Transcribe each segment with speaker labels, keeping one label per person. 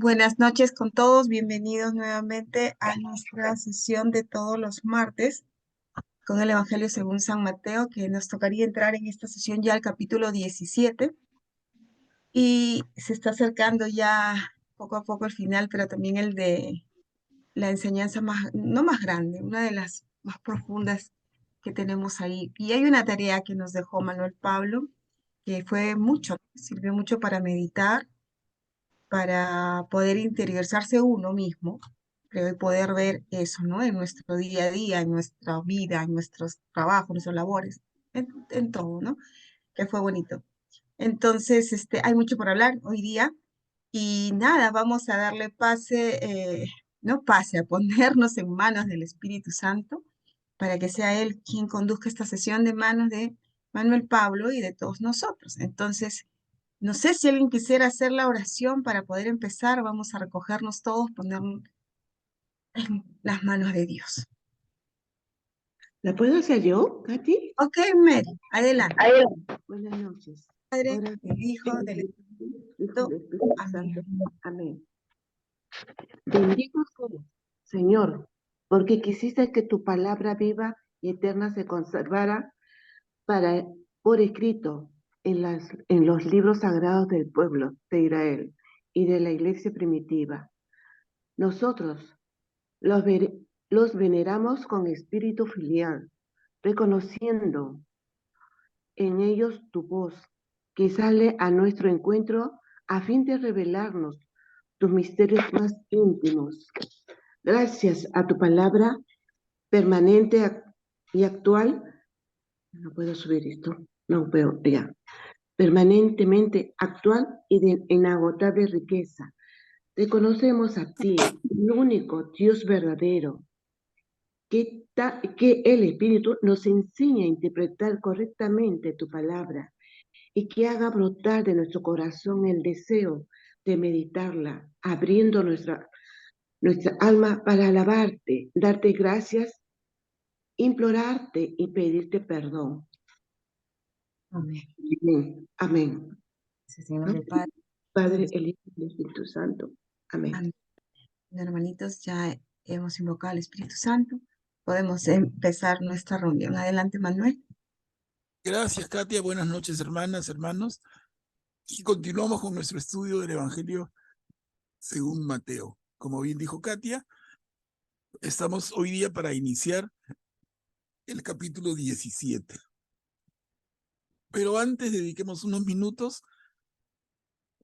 Speaker 1: Buenas noches con todos, bienvenidos nuevamente a nuestra sesión de todos los martes con el Evangelio según San Mateo, que nos tocaría entrar en esta sesión ya al capítulo 17 y se está acercando ya poco a poco el final, pero también el de la enseñanza más, no más grande, una de las más profundas que tenemos ahí. Y hay una tarea que nos dejó Manuel Pablo, que fue mucho, sirvió mucho para meditar, para poder interiorizarse uno mismo, creo, y poder ver eso, ¿no? En nuestro día a día, en nuestra vida, en nuestros trabajos, nuestras labores, en todo, ¿no? Que fue bonito. Entonces, hay mucho por hablar hoy día y nada, vamos a darle no pase, a ponernos en manos del Espíritu Santo para que sea Él quien conduzca esta sesión de manos de Manuel Pablo y de todos nosotros. Entonces, no sé si alguien quisiera hacer la oración para poder empezar. Vamos a recogernos todos, ponernos en las manos de Dios.
Speaker 2: ¿La puedo hacer yo, Katy?
Speaker 1: Ok, Mary, adelante.
Speaker 2: Buenas noches.
Speaker 1: Padre,
Speaker 2: Ahora,
Speaker 1: del Hijo, del
Speaker 2: Hijo
Speaker 1: Espíritu.
Speaker 2: del Espíritu
Speaker 1: Amén.
Speaker 2: Santo. Amén. Bendito seas, Señor, porque quisiste que tu palabra viva y eterna se conservara para, por escrito en los libros sagrados del pueblo de Israel y de la iglesia primitiva. Nosotros los, los veneramos con espíritu filial, reconociendo en ellos tu voz, que sale a nuestro encuentro a fin de revelarnos tus misterios más íntimos. Gracias a tu palabra permanente y actual, no puedo subir esto, no puedo, ya, permanentemente actual y de inagotable riqueza. Reconocemos a ti, el único Dios verdadero, que el Espíritu nos enseña a interpretar correctamente tu palabra y que haga brotar de nuestro corazón el deseo de meditarla, abriendo nuestra alma para alabarte, darte gracias, implorarte y pedirte perdón.
Speaker 1: Amén.
Speaker 2: Amén. Amén.
Speaker 1: Sí, Señor, el Padre.
Speaker 2: Padre, el Hijo y el Espíritu Santo. Amén.
Speaker 1: Amén. Hermanitos, ya hemos invocado al Espíritu Santo. Podemos empezar nuestra reunión. Adelante, Manuel.
Speaker 3: Gracias, Katia. Buenas noches, hermanas, hermanos. Y continuamos con nuestro estudio del Evangelio según Mateo. Como bien dijo Katia, estamos hoy día para iniciar el capítulo 17. Pero antes dediquemos unos minutos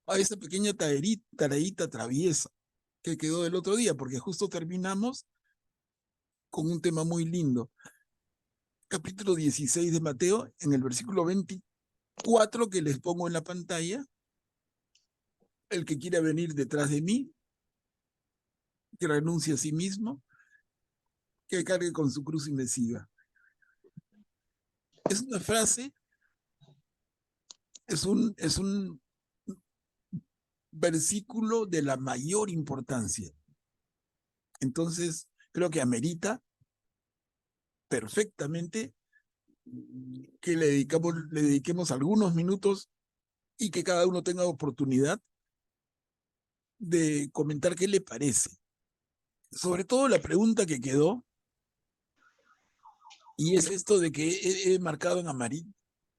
Speaker 3: a esa pequeña tareita traviesa que quedó del otro día, porque justo terminamos con un tema muy lindo. Capítulo 16 de Mateo, en el versículo 24 que les pongo en la pantalla. El que quiera venir detrás de mí, que renuncie a sí mismo, que cargue con su cruz y me siga. Es una frase, es un versículo de la mayor importancia. Entonces, creo que amerita perfectamente que le dediquemos algunos minutos y que cada uno tenga oportunidad de comentar qué le parece. Sobre todo la pregunta que quedó, y es esto de que he marcado en amarillo,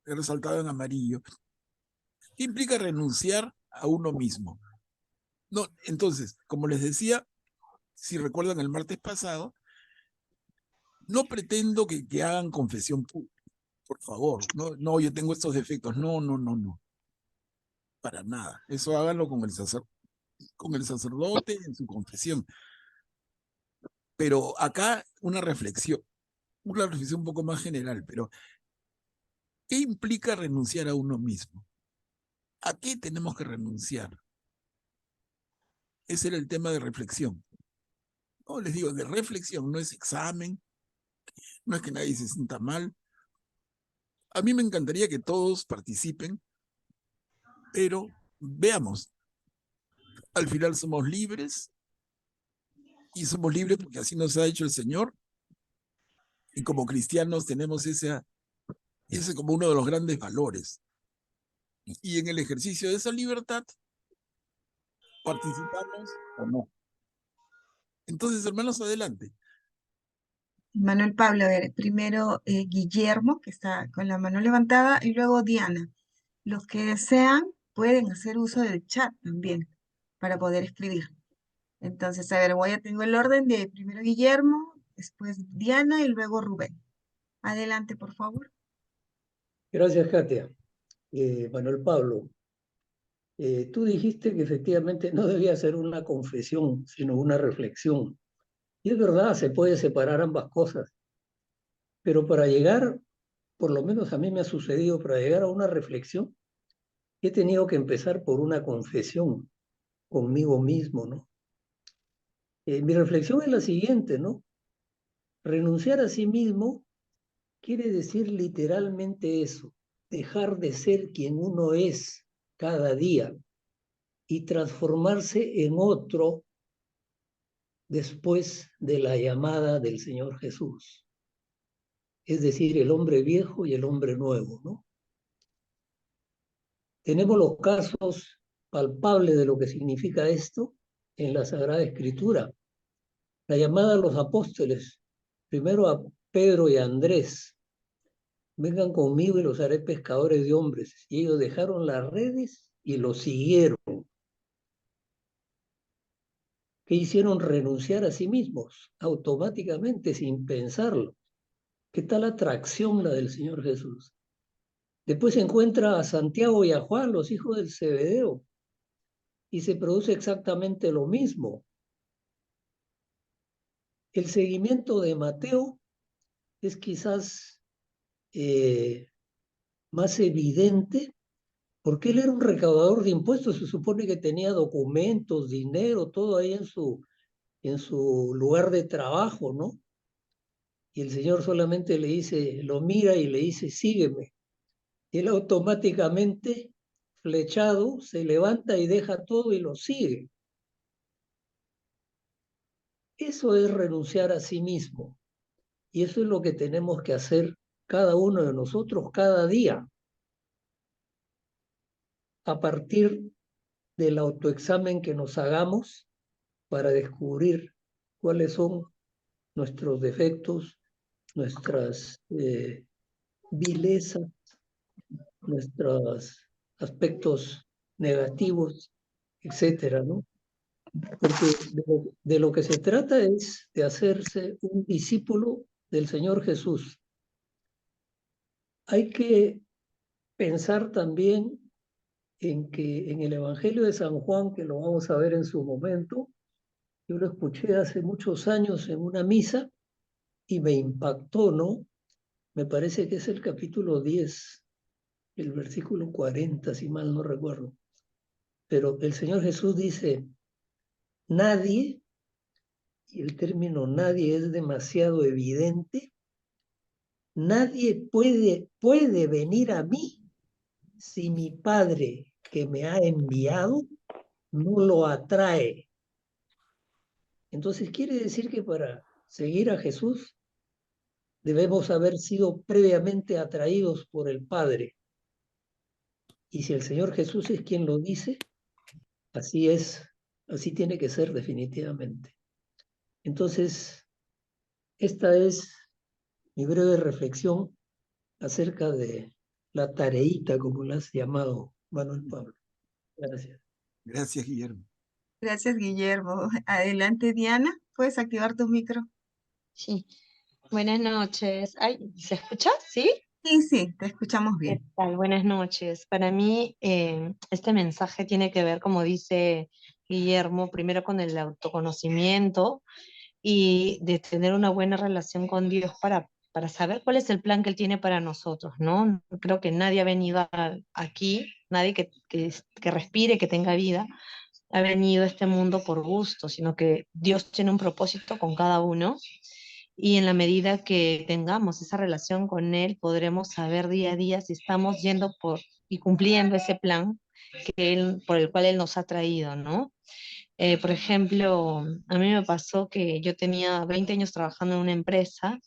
Speaker 3: he resaltado en amarillo. ¿Qué implica renunciar a uno mismo? No, entonces, como les decía, si recuerdan el martes pasado, no pretendo que hagan confesión pública, por favor. No, yo tengo estos defectos. No. Para nada. Eso háganlo con el sacerdote en su confesión. Pero acá una reflexión un poco más general, pero ¿qué implica renunciar a uno mismo? ¿A qué tenemos que renunciar? Ese era el tema de reflexión. No, les digo, de reflexión, no es examen, no es que nadie se sienta mal. A mí me encantaría que todos participen, pero veamos, al final somos libres y somos libres porque así nos ha hecho el Señor y como cristianos tenemos ese como uno de los grandes valores. Y en el ejercicio de esa libertad ¿Participamos o no? Entonces, hermanos, adelante.
Speaker 1: Manuel Pablo, a ver, primero Guillermo, que está con la mano levantada, y luego Diana. Los que desean pueden hacer uso del chat también para poder escribir. Entonces, a ver, tengo el orden de primero Guillermo, después Diana y luego Rubén. Adelante, por favor.
Speaker 4: Gracias, Katia. Manuel Pablo, tú dijiste que efectivamente no debía ser una confesión, sino una reflexión. Y es verdad, se puede separar ambas cosas. Pero para llegar, por lo menos a mí me ha sucedido, para llegar a una reflexión, he tenido que empezar por una confesión conmigo mismo, ¿no? Mi reflexión es la siguiente, ¿no? Renunciar a sí mismo quiere decir literalmente eso, dejar de ser quien uno es cada día y transformarse en otro después de la llamada del Señor Jesús. Es decir, el hombre viejo y el hombre nuevo, ¿no? Tenemos los casos palpables de lo que significa esto en la Sagrada Escritura. La llamada a los apóstoles, primero a Pedro y a Andrés, vengan conmigo y los haré pescadores de hombres. Y ellos dejaron las redes y los siguieron. ¿Qué hicieron? Renunciar a sí mismos, automáticamente, sin pensarlo. ¿Qué tal atracción la del Señor Jesús? Después se encuentra a Santiago y a Juan, los hijos del Zebedeo, y se produce exactamente lo mismo. El seguimiento de Mateo es quizás más evidente porque él era un recaudador de impuestos, se supone que tenía documentos, dinero, todo ahí en su lugar de trabajo, ¿no? Y el Señor solamente le dice, lo mira y le dice, sígueme. Y él automáticamente, flechado, se levanta y deja todo y lo sigue. Eso es renunciar a sí mismo. Y eso es lo que tenemos que hacer cada uno de nosotros cada día, a partir del autoexamen que nos hagamos para descubrir cuáles son nuestros defectos, nuestras vilezas, nuestros aspectos negativos, etcétera, ¿no? Porque de lo que se trata es de hacerse un discípulo del Señor Jesús. Hay que pensar también en que en el Evangelio de San Juan, que lo vamos a ver en su momento, yo lo escuché hace muchos años en una misa y me impactó, ¿no? Me parece que es el capítulo 10, el versículo 40, si mal no recuerdo. Pero el Señor Jesús dice, nadie, y el término nadie es demasiado evidente, nadie puede venir a mí si mi Padre que me ha enviado no lo atrae. Entonces quiere decir que para seguir a Jesús debemos haber sido previamente atraídos por el Padre. Y si el Señor Jesús es quien lo dice, así es, así tiene que ser definitivamente. Entonces, esta es mi breve reflexión acerca de la tareita, como la has llamado, Manuel Pablo. Gracias.
Speaker 3: Gracias, Guillermo.
Speaker 1: Gracias, Guillermo. Adelante, Diana. ¿Puedes activar tu micro?
Speaker 5: Sí, buenas noches. Ay, ¿se escucha? ¿Sí?
Speaker 1: Sí, sí, te escuchamos
Speaker 5: ¿Qué
Speaker 1: bien.
Speaker 5: tal? Buenas noches. Para mí, este mensaje tiene que ver, como dice Guillermo, primero con el autoconocimiento y de tener una buena relación con Dios para saber cuál es el plan que Él tiene para nosotros, ¿no? Creo que nadie ha venido aquí, nadie que respire, que tenga vida, ha venido a este mundo por gusto, sino que Dios tiene un propósito con cada uno y en la medida que tengamos esa relación con Él, podremos saber día a día si estamos yendo por y cumpliendo ese plan por el cual Él nos ha traído, ¿no? Por ejemplo, a mí me pasó que yo tenía 20 años trabajando en una empresa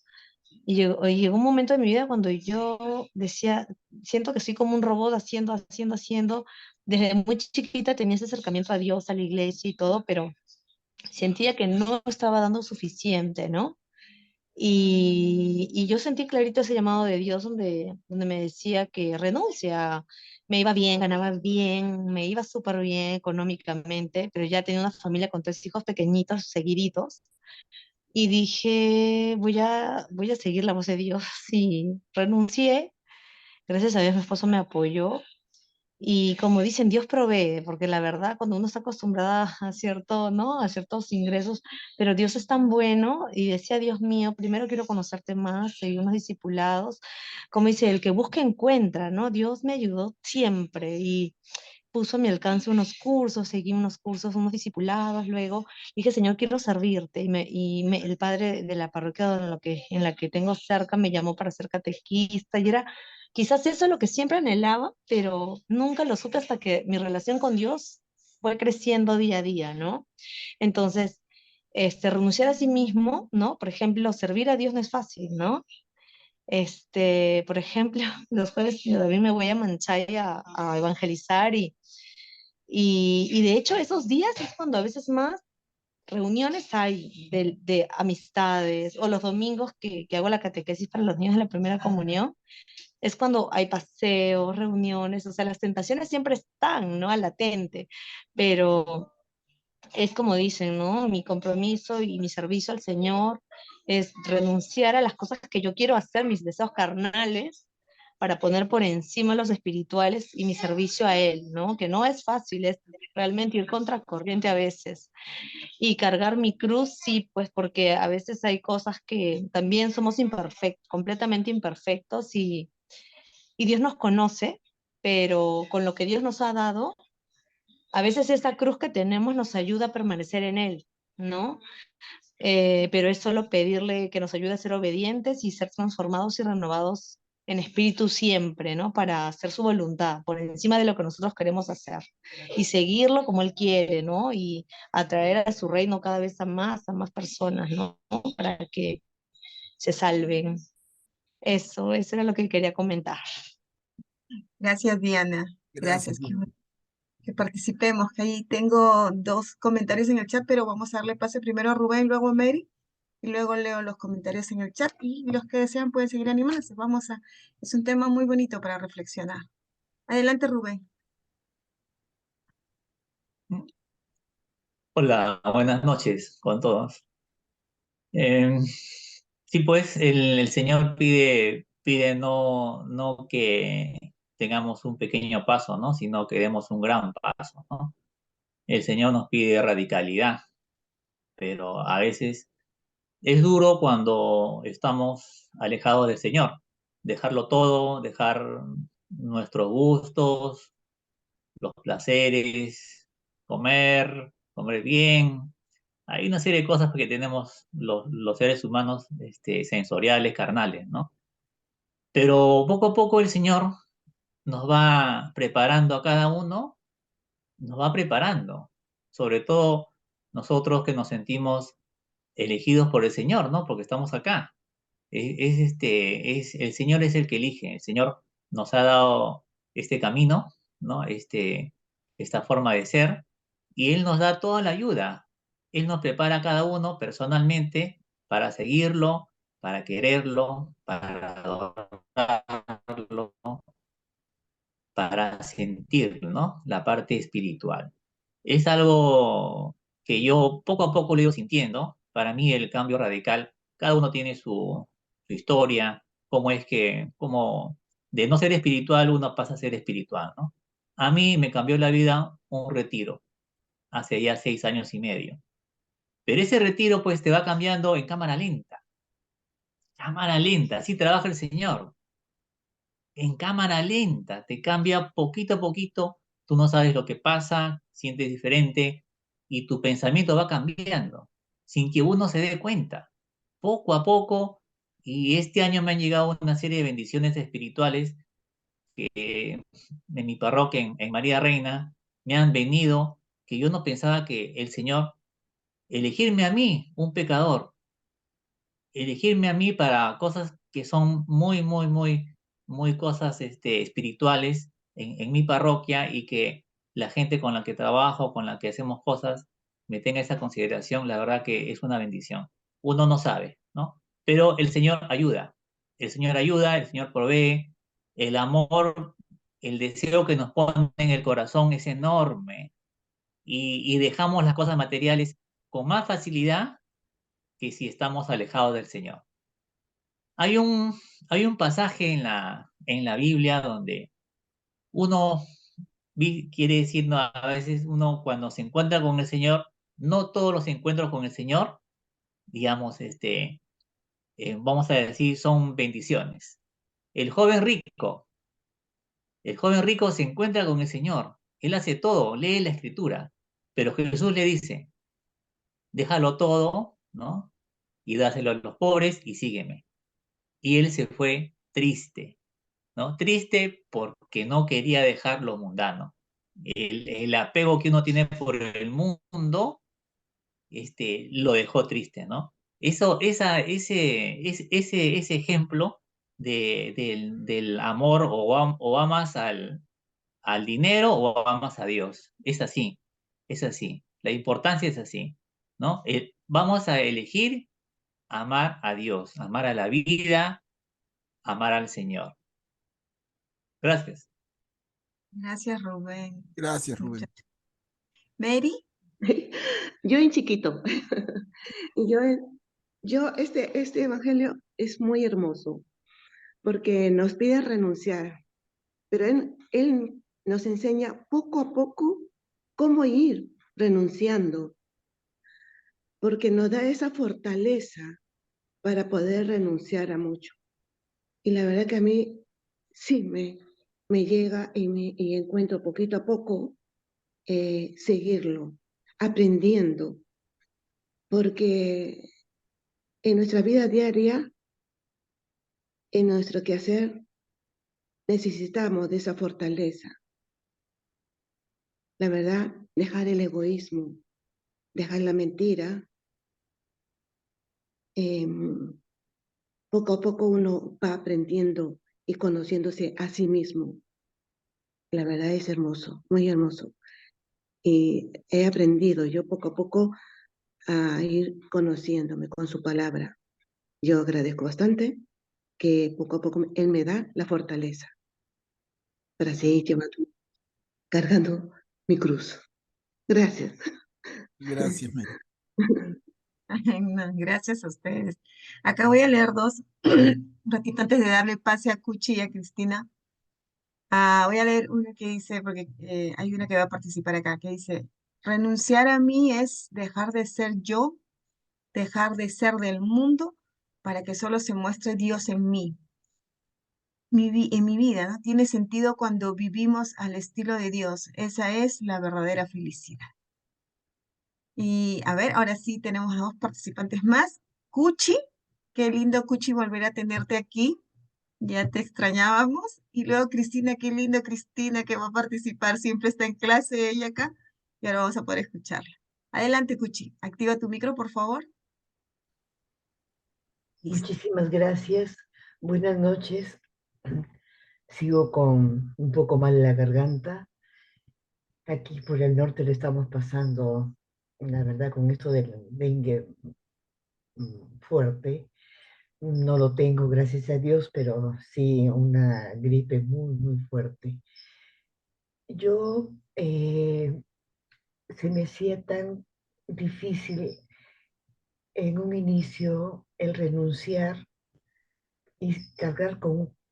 Speaker 5: y llegó un momento de mi vida cuando yo decía, siento que soy como un robot haciendo, desde muy chiquita tenía ese acercamiento a Dios, a la iglesia y todo, pero sentía que no estaba dando suficiente, ¿no? Y yo sentí clarito ese llamado de Dios donde me decía que renuncia. Me iba bien, ganaba bien, me iba súper bien económicamente, pero ya tenía una familia con 3 hijos pequeñitos, seguiditos. Y dije, voy a seguir la voz de Dios. Y renuncié. Gracias a Dios mi esposo me apoyó. Y como dicen, Dios provee, porque la verdad, cuando uno está acostumbrada a cierto, ¿no? A ciertos ingresos, pero Dios es tan bueno y decía, Dios mío, primero quiero conocerte más, seguir unos discipulados. Como dice, el que busca encuentra, ¿no? Dios me ayudó siempre y puso a mi alcance unos cursos, seguí unos cursos, unos discipulados, luego dije, Señor, quiero servirte. El padre de la parroquia en la que tengo cerca me llamó para ser catequista y era quizás eso es lo que siempre anhelaba, pero nunca lo supe hasta que mi relación con Dios fue creciendo día a día, ¿no? Entonces, renunciar a sí mismo, ¿no? Por ejemplo, servir a Dios no es fácil, ¿no? Por ejemplo, los jueves yo también me voy a Manchay a evangelizar y de hecho esos días es cuando a veces más reuniones hay de amistades o los domingos que hago la catequesis para los niños de la primera comunión, es cuando hay paseos, reuniones, o sea, las tentaciones siempre están, ¿no? Al latente, pero es como dicen, ¿no? Mi compromiso y mi servicio al Señor es renunciar a las cosas que yo quiero hacer, mis deseos carnales, para poner por encima los espirituales y mi servicio a Él, ¿no? Que no es fácil, es realmente ir contra corriente a veces. Y cargar mi cruz, sí, pues porque a veces hay cosas que también somos imperfectos, completamente imperfectos y Dios nos conoce, pero con lo que Dios nos ha dado, a veces esa cruz que tenemos nos ayuda a permanecer en Él, ¿no? Pero es solo pedirle que nos ayude a ser obedientes y ser transformados y renovados en espíritu siempre, ¿no? Para hacer su voluntad por encima de lo que nosotros queremos hacer y seguirlo como Él quiere, ¿no? Y atraer a su reino cada vez a más personas, ¿no? Para que se salven. Eso era lo que quería comentar.
Speaker 1: Gracias, Diana.
Speaker 3: Gracias.
Speaker 1: Gracias. Que participemos. Que ahí tengo dos comentarios en el chat, pero vamos a darle pase primero a Rubén, luego a Mary, y luego leo los comentarios en el chat. Y los que desean pueden seguir animándose. Es un tema muy bonito para reflexionar. Adelante, Rubén.
Speaker 6: Hola, buenas noches con todos. Eh, sí, pues el Señor pide no que tengamos un pequeño paso, ¿no? Sino que demos un gran paso, ¿no? El Señor nos pide radicalidad, pero a veces es duro cuando estamos alejados del Señor. Dejarlo todo, dejar nuestros gustos, los placeres, comer bien. Hay una serie de cosas que tenemos los seres humanos sensoriales, carnales, ¿no? Pero poco a poco el Señor nos va preparando a cada uno, nos va preparando. Sobre todo nosotros que nos sentimos elegidos por el Señor, ¿no? Porque estamos acá. El Señor es el que elige. El Señor nos ha dado este camino, ¿no? Esta forma de ser, y Él nos da toda la ayuda. Él nos prepara a cada uno personalmente para seguirlo, para quererlo, para adorarlo, para sentir, ¿no? La parte espiritual. Es algo que yo poco a poco lo he ido sintiendo. Para mí el cambio radical, cada uno tiene su historia, cómo es que, cómo de no ser espiritual uno pasa a ser espiritual, ¿no? A mí me cambió la vida un retiro, hace ya 6 años y medio. Pero ese retiro pues te va cambiando en cámara lenta, así trabaja el Señor, en cámara lenta, te cambia poquito a poquito, tú no sabes lo que pasa, sientes diferente y tu pensamiento va cambiando sin que uno se dé cuenta, poco a poco. Y este año me han llegado una serie de bendiciones espirituales que en mi parroquia, en María Reina, me han venido, que yo no pensaba que el Señor, elegirme a mí, un pecador, elegirme a mí para cosas que son muy cosas espirituales en mi parroquia y que la gente con la que trabajo, con la que hacemos cosas, me tenga esa consideración, la verdad que es una bendición. Uno no sabe, ¿no? Pero el Señor ayuda. El Señor ayuda, el Señor provee. El amor, el deseo que nos pone en el corazón es enorme. Y dejamos las cosas materiales con más facilidad que si estamos alejados del Señor. Hay un, hay un pasaje en la Biblia donde uno quiere decir, no, a veces uno cuando se encuentra con el Señor, no todos los encuentros con el Señor, digamos, vamos a decir, son bendiciones. El joven rico, el joven rico se encuentra con el Señor, él hace todo, lee la Escritura, pero Jesús le dice, déjalo todo, ¿no? Y dáselo a los pobres y sígueme. Y él se fue triste, ¿no? Triste porque no quería dejar lo mundano. El apego que uno tiene por el mundo, lo dejó triste, ¿no? Ese ejemplo del amor o amas al dinero o amas a Dios. Es así, es así. La importancia es así, ¿no? Vamos a elegir amar a Dios, amar a la vida, amar al Señor. Gracias.
Speaker 1: Gracias, Rubén.
Speaker 3: Gracias, Rubén.
Speaker 1: Mary,
Speaker 2: Yo en chiquito. Yo, este evangelio es muy hermoso porque nos pide renunciar, pero él nos enseña poco a poco cómo ir renunciando, porque nos da esa fortaleza para poder renunciar a mucho. Y la verdad que a mí sí me llega y encuentro poquito a poco seguirlo, aprendiendo, porque en nuestra vida diaria, en nuestro quehacer, necesitamos de esa fortaleza. La verdad, dejar el egoísmo, dejar la mentira. Poco a poco uno va aprendiendo y conociéndose a sí mismo. La verdad es hermoso, muy hermoso. Y he aprendido yo poco a poco a ir conociéndome con su palabra. Yo agradezco bastante que poco a poco Él me da la fortaleza para seguir cargando mi cruz. Gracias.
Speaker 3: Gracias, Mary.
Speaker 1: no, gracias a ustedes. Acá voy a leer dos, un ratito antes de darle pase a Cuchi y a Cristina. Voy a leer una que dice, porque hay una que va a participar acá, que dice, renunciar a mí es dejar de ser yo, dejar de ser del mundo, para que solo se muestre Dios en mí. En mi vida, ¿no? Tiene sentido cuando vivimos al estilo de Dios. Esa es la verdadera felicidad. Y a ver, ahora sí tenemos a dos participantes más. Cuchi, qué lindo Cuchi volver a tenerte aquí. Ya te extrañábamos. Y luego Cristina, qué lindo Cristina que va a participar. Siempre está en clase ella acá. Y ahora vamos a poder escucharla. Adelante, Cuchi. Activa tu micro, por favor. Listo.
Speaker 7: Muchísimas gracias. Buenas noches. Sigo con un poco mal la garganta. Aquí por el norte le estamos pasando, la verdad, con esto del dengue fuerte. No lo tengo, gracias a Dios, pero sí una gripe muy, muy fuerte. Yo se me hacía tan difícil en un inicio el renunciar y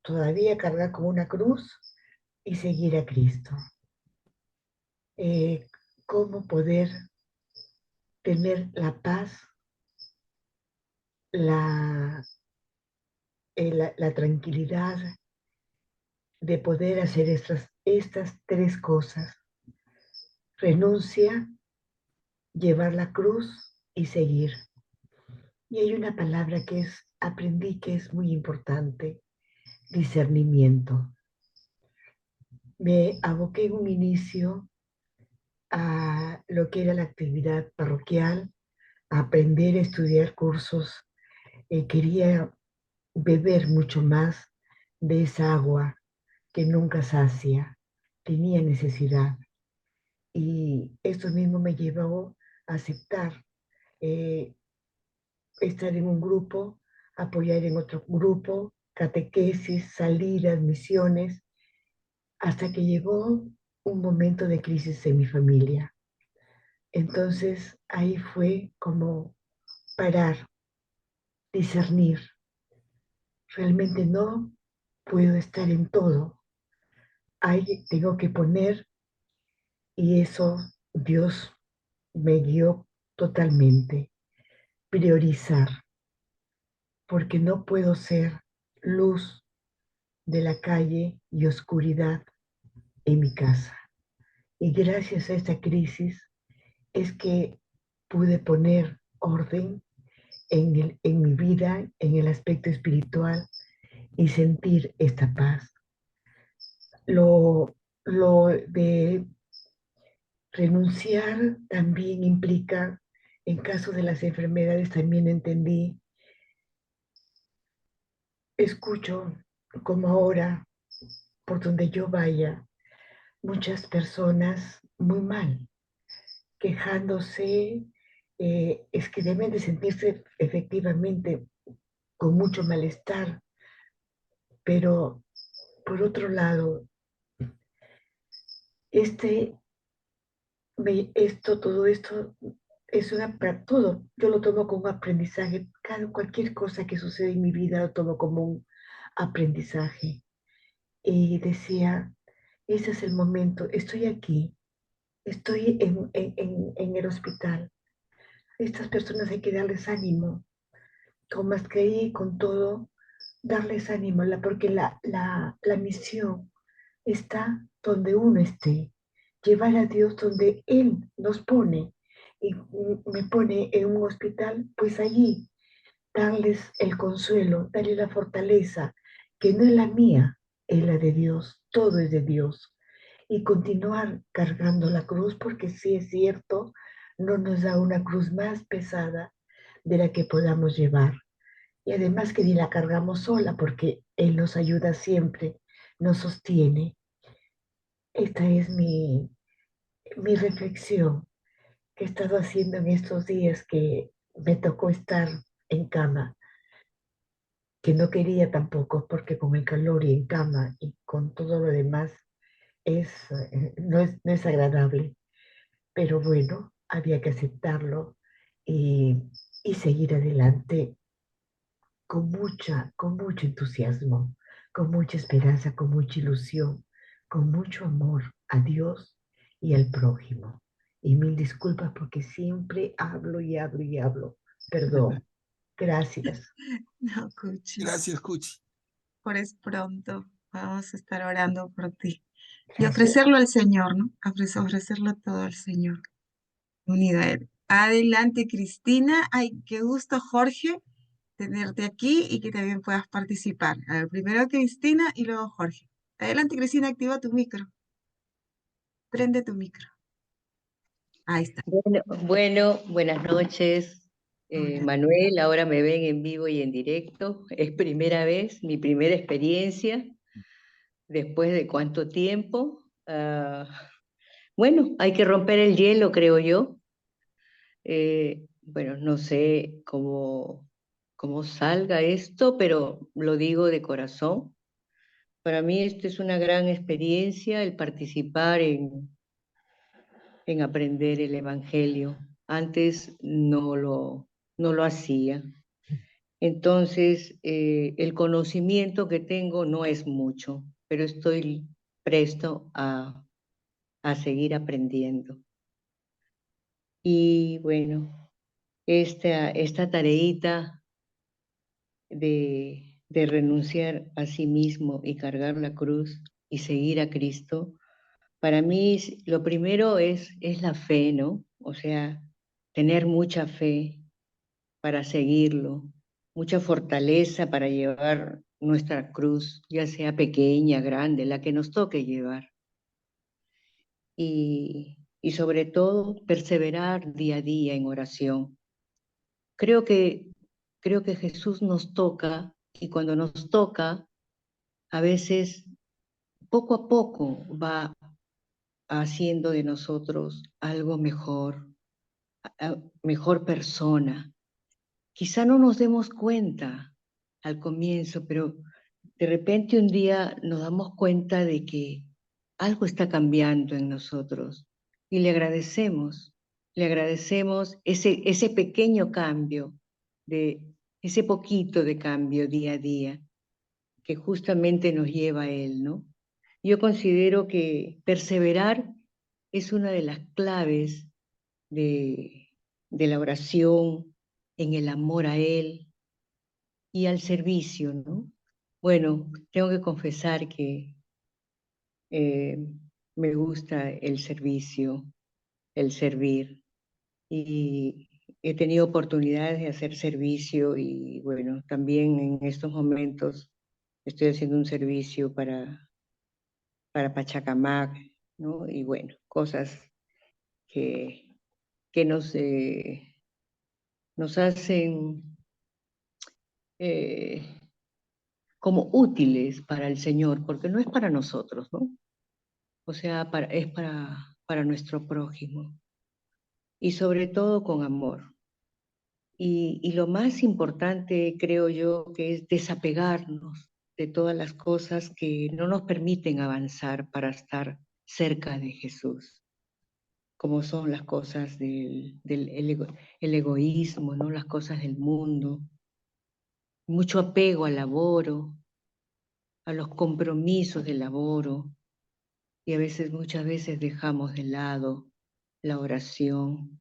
Speaker 7: todavía cargar con una cruz y seguir a Cristo. Cómo poder tener la paz, la, la tranquilidad de poder hacer estas tres cosas. Renuncia, llevar la cruz y seguir. Y hay una palabra que aprendí que es muy importante, discernimiento. Me aboqué en un inicio a lo que era la actividad parroquial, a aprender a estudiar cursos. Quería beber mucho más de esa agua que nunca sacia. Tenía necesidad. Y esto mismo me llevó a aceptar eh, estar en un grupo, apoyar en otro grupo, catequesis, salidas, misiones, hasta que llegó un momento de crisis en mi familia. Entonces ahí fue como parar, discernir. Realmente no puedo estar en todo. Ahí tengo que poner, y eso Dios me guió totalmente, priorizar, porque no puedo ser luz de la calle y oscuridad en mi casa. Y gracias a esta crisis es que pude poner orden en mi vida, en el aspecto espiritual y sentir esta paz. Lo de renunciar también implica, en caso de las enfermedades, también entendí, escucho como ahora, por donde yo vaya, muchas personas muy mal, quejándose, es que deben de sentirse efectivamente con mucho malestar, pero por otro lado, este, todo esto es para todo, yo lo tomo como un aprendizaje, cualquier cosa que sucede en mi vida lo tomo como un aprendizaje. Y decía, ese es el momento, estoy aquí, estoy en el hospital. Estas personas hay que darles ánimo, con mascarilla y con todo, darles ánimo, porque la misión está donde uno esté, llevar a Dios donde Él nos pone y me pone en un hospital, pues allí darles el consuelo, darles la fortaleza, que no es la mía, es la de Dios, todo es de Dios. Y continuar cargando la cruz, porque sí es cierto, no nos da una cruz más pesada de la que podamos llevar. Y además que ni la cargamos sola, porque Él nos ayuda siempre, nos sostiene. Esta es mi reflexión que he estado haciendo en estos días que me tocó estar en cama, que no quería tampoco, porque con el calor y en cama y con todo lo demás no es agradable. Pero bueno, había que aceptarlo y, y seguir adelante con mucho entusiasmo, con mucha esperanza, con mucha ilusión, con mucho amor a Dios y al prójimo. Y mil disculpas porque siempre hablo y hablo y hablo. Perdón. Gracias.
Speaker 1: No, Cuchi,
Speaker 3: Gracias, Cuchi.
Speaker 1: por es pronto. Vamos a estar orando por ti. Y
Speaker 7: Gracias.
Speaker 1: ofrecerlo al Señor, ¿no? Ofrecerlo todo al Señor, unido a Él. Adelante, Cristina. Ay, qué gusto, Jorge, tenerte aquí y que también puedas participar. A ver, primero Cristina y luego Jorge. Adelante, Cristina, activa tu micro. Prende tu micro. Ahí está.
Speaker 8: Buenas noches,
Speaker 1: Hola.
Speaker 8: Manuel. Ahora me ven en vivo y en directo. Es primera vez, mi primera experiencia. ¿Después de cuánto tiempo? Bueno, hay que romper el hielo, creo yo. Bueno, no sé cómo salga esto, pero lo digo de corazón. Para mí esto es una gran experiencia, el participar en aprender el Evangelio. Antes no lo hacía. Entonces, el conocimiento que tengo no es mucho, pero estoy presto a seguir aprendiendo. Y bueno, esta tareita de renunciar a sí mismo y cargar la cruz y seguir a Cristo, para mí lo primero es la fe, ¿no? O sea, tener mucha fe para seguirlo, mucha fortaleza para llevar nuestra cruz, ya sea pequeña, grande, la que nos toque llevar. Y sobre todo, perseverar día a día en oración. Creo que, creo que Jesús nos toca y cuando nos toca, a veces poco a poco va haciendo de nosotros algo mejor, mejor persona. Quizá no nos demos cuenta al comienzo, pero de repente un día nos damos cuenta de que algo está cambiando en nosotros y le agradecemos ese pequeño cambio, ese poquito de cambio día a día que justamente nos lleva a Él, ¿no? Yo considero que perseverar es una de las claves de la oración, en el amor a Él y al servicio, ¿no? Bueno, tengo que confesar que me gusta el servicio, el servir, y he tenido oportunidades de hacer servicio y bueno, también en estos momentos estoy haciendo un servicio para Pachacamac, ¿no? Y bueno, cosas que nos hacen como útiles para el Señor, porque no es para nosotros, ¿no? O sea, es para nuestro prójimo. Y sobre todo con amor. Y lo más importante, creo yo, que es desapegarnos de todas las cosas que no nos permiten avanzar para estar cerca de Jesús, como son las cosas el egoísmo, ¿no? Las cosas del mundo, mucho apego al laboro, a los compromisos del laboro, y muchas veces dejamos de lado la oración,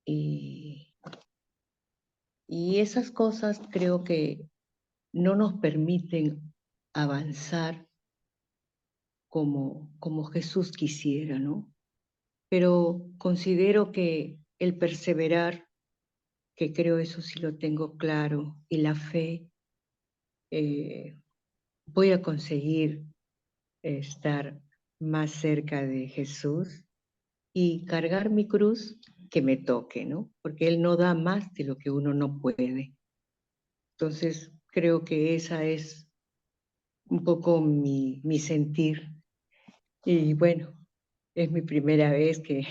Speaker 8: y esas cosas creo que no nos permiten avanzar como Jesús quisiera, ¿no? Pero considero que el perseverar, que creo eso sí lo tengo claro, y la fe, voy a conseguir estar más cerca de Jesús y cargar mi cruz que me toque, ¿no? Porque Él no da más de lo que uno no puede. Entonces, creo que esa es un poco mi sentir. Y bueno, es mi primera vez que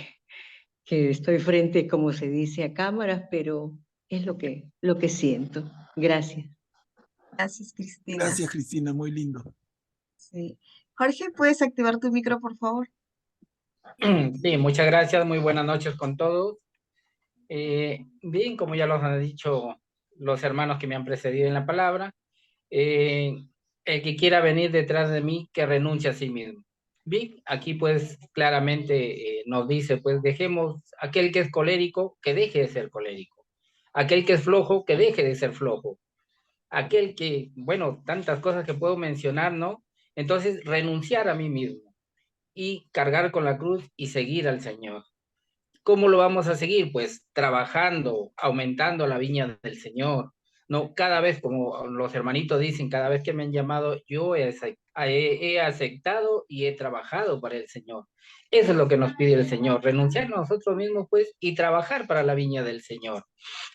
Speaker 8: estoy frente, como se dice, a cámaras, pero es lo que siento. Gracias.
Speaker 1: Gracias, Cristina.
Speaker 3: Gracias, Cristina, muy lindo.
Speaker 1: Sí. Jorge, ¿puedes activar tu micro, por favor?
Speaker 9: Sí, muchas gracias, muy buenas noches con todos. Bien, como ya los han dicho los hermanos que me han precedido en la palabra, el que quiera venir detrás de mí, que renuncie a sí mismo. Bien, aquí pues claramente nos dice, pues dejemos aquel que es colérico, que deje de ser colérico. Aquel que es flojo, que deje de ser flojo. Aquel que, bueno, tantas cosas que puedo mencionar, ¿no? Entonces, renunciar a mí mismo y cargar con la cruz y seguir al Señor. ¿Cómo lo vamos a seguir? Pues trabajando, aumentando la viña del Señor. No, cada vez, como los hermanitos dicen, cada vez que me han llamado, yo he aceptado y he trabajado para el Señor. Eso es lo que nos pide el Señor, renunciar a nosotros mismos, pues, y trabajar para la viña del Señor.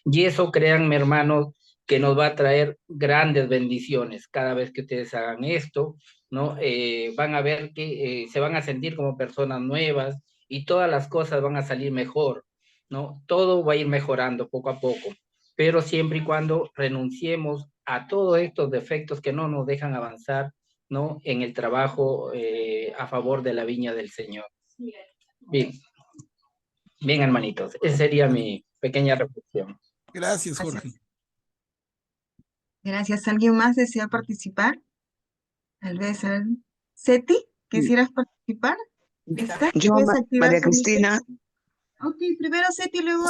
Speaker 9: Y eso, créanme, hermanos, que nos va a traer grandes bendiciones cada vez que ustedes hagan esto, ¿no? Van a ver que se van a sentir como personas nuevas y todas las cosas van a salir mejor, ¿no? Todo va a ir mejorando poco a poco, pero siempre y cuando renunciemos a todos estos defectos que no nos dejan avanzar, ¿no? En el trabajo a favor de la viña del Señor. Bien, bien, hermanitos, esa sería mi pequeña reflexión.
Speaker 3: Gracias, Jorge.
Speaker 1: Gracias. ¿Alguien más desea participar? Tal vez, Seti, ¿quisieras participar? ¿Lista?
Speaker 10: Yo,
Speaker 1: ¿Puedes activar
Speaker 10: María
Speaker 1: tu micro?
Speaker 10: Cristina.
Speaker 1: Ok, primero Seti, luego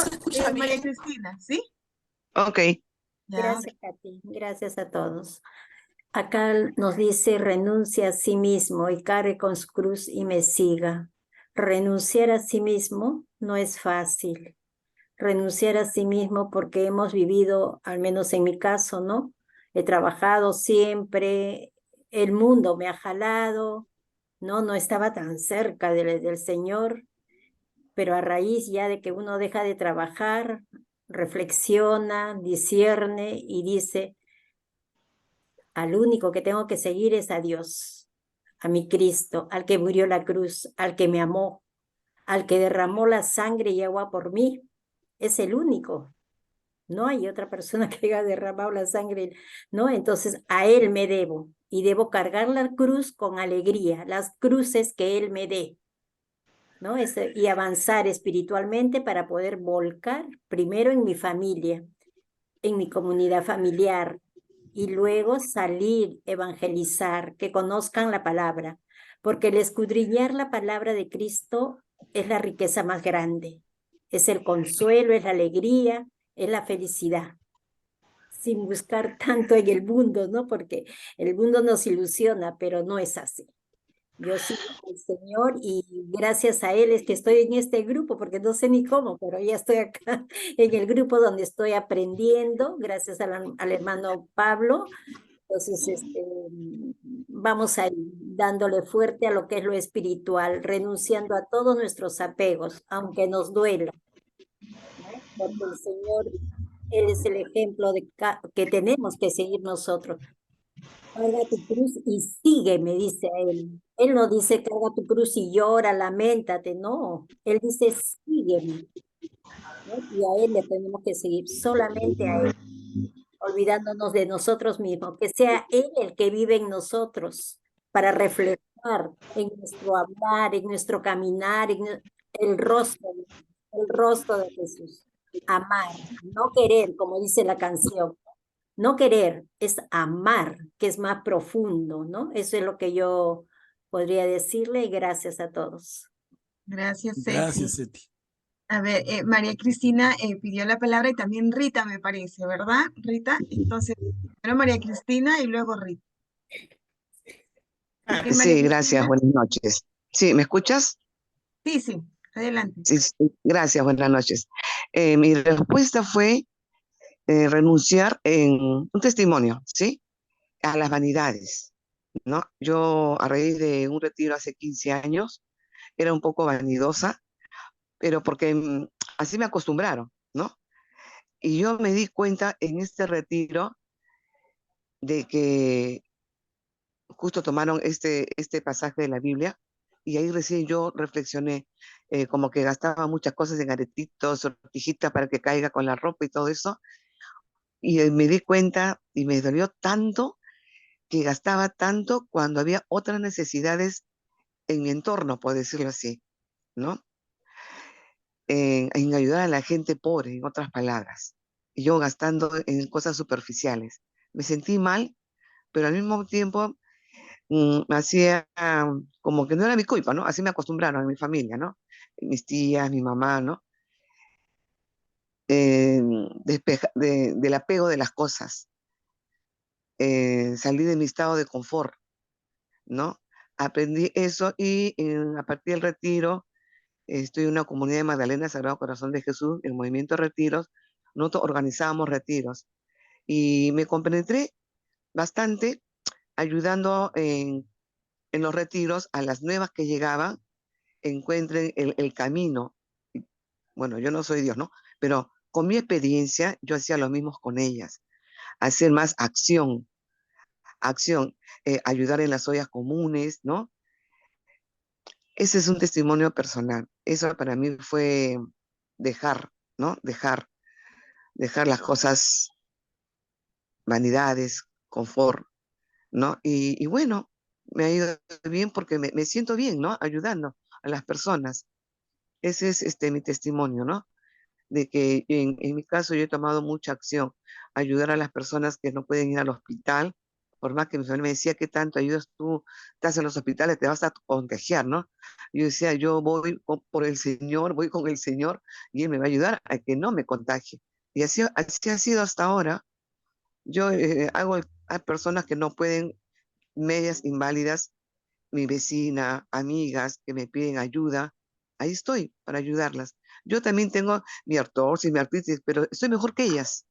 Speaker 1: María Cristina, ¿sí?
Speaker 10: Ok.
Speaker 1: Ya.
Speaker 11: Gracias, Katy. Gracias a todos. Acá nos dice, renuncia a sí mismo y cargue con su cruz y me siga. Renunciar a sí mismo no es fácil. Renunciar a sí mismo porque hemos vivido, al menos en mi caso, ¿no? He trabajado siempre, el mundo me ha jalado, ¿no? No estaba tan cerca del Señor, pero a raíz ya de que uno deja de trabajar, reflexiona, discierne y dice, al único que tengo que seguir es a Dios. a mi Cristo, al que murió la cruz, al que me amó, al que derramó la sangre y agua por mí. Es el único. No hay otra persona que haya derramado la sangre. No, entonces a Él me debo y debo cargar la cruz con alegría, las cruces que Él me dé, ¿no? Y avanzar espiritualmente para poder volcar primero en mi familia, en mi comunidad familiar y luego salir, evangelizar, que conozcan la palabra, porque el escudriñar la palabra de Cristo es la riqueza más grande, es el consuelo, es la alegría, es la felicidad, sin buscar tanto en el mundo, ¿no? Porque el mundo nos ilusiona, pero no es así. Yo sigo al Señor y gracias a Él es que estoy en este grupo, porque no sé ni cómo, pero ya estoy acá en el grupo donde estoy aprendiendo, gracias al hermano Pablo. Entonces, vamos a ir dándole fuerte a lo que es lo espiritual, renunciando a todos nuestros apegos, aunque nos duela, ¿no? Porque el Señor, Él es el ejemplo que tenemos que seguir nosotros. Carga tu cruz y sígueme, dice Él. Él no dice carga tu cruz y llora, lamentate, no. Él dice sígueme, ¿no? Y a Él le tenemos que seguir, solamente a Él, olvidándonos de nosotros mismos, que sea Él el que vive en nosotros para reflejar en nuestro hablar, en nuestro caminar, el rostro, el rostro de Jesús. Amar, no querer, como dice la canción. No querer es amar, que es más profundo, ¿no? Eso es lo que yo podría decirle y gracias a todos.
Speaker 1: Gracias, Seti.
Speaker 3: Gracias, Seti.
Speaker 1: A ver, María Cristina pidió la palabra y también Rita, me parece, ¿verdad, Rita? Entonces, primero María Cristina y luego Rita. ¿Ok, María
Speaker 10: Sí, gracias,
Speaker 1: Cristina?
Speaker 10: buenas noches. ¿Sí, me escuchas?
Speaker 1: Sí, sí, adelante.
Speaker 10: Sí, sí, gracias, buenas noches. Mi respuesta fue renunciar en un testimonio, ¿sí? A las vanidades, ¿no? Yo a raíz de un retiro hace 15 años era un poco vanidosa, pero porque así me acostumbraron, ¿no? Y yo me di cuenta en este retiro de que justo tomaron este pasaje de la Biblia y ahí recién yo reflexioné, como que gastaba muchas cosas en aretitos, sortijitas para que caiga con la ropa y todo eso, y me di cuenta y me dolió tanto que gastaba tanto cuando había otras necesidades en mi entorno, por decirlo así, ¿no? En ayudar a la gente pobre, en otras palabras, y yo gastando en cosas superficiales. Me sentí mal, pero al mismo tiempo hacía como que no era mi culpa, ¿no? Así me acostumbraron en mi familia, ¿no? Mis tías, mi mamá, ¿no? Del apego de las cosas. Salí de mi estado de confort, ¿no? Aprendí eso y a partir del retiro, estoy en una comunidad de Magdalena Sagrado Corazón de Jesús, el movimiento de retiros, nosotros organizábamos retiros y me compenetré bastante ayudando en los retiros a las nuevas que llegaban encuentren el camino. Bueno, yo no soy Dios, ¿no? Pero con mi experiencia, yo hacía lo mismo con ellas. Hacer más acción, ayudar en las ollas comunes, ¿no? Ese es un testimonio personal. Eso para mí fue dejar, ¿no? Dejar las cosas, vanidades, confort, ¿no? Y bueno, me ha ido bien porque me siento bien, ¿no? Ayudando a las personas. Ese es mi testimonio, ¿no? De que en mi caso yo he tomado mucha acción, ayudar a las personas que no pueden ir al hospital, por más que mi familia me decía, ¿qué tanto ayudas tú? Estás en los hospitales, te vas a contagiar, ¿no? Yo decía, yo voy por el Señor, voy con el Señor y Él me va a ayudar a que no me contagie. Y así ha sido hasta ahora. Yo hay personas que no pueden, medias inválidas, mi vecina, amigas que me piden ayuda, ahí estoy para ayudarlas. Yo también tengo mi artrosis, mi artritis, pero estoy mejor que ellas,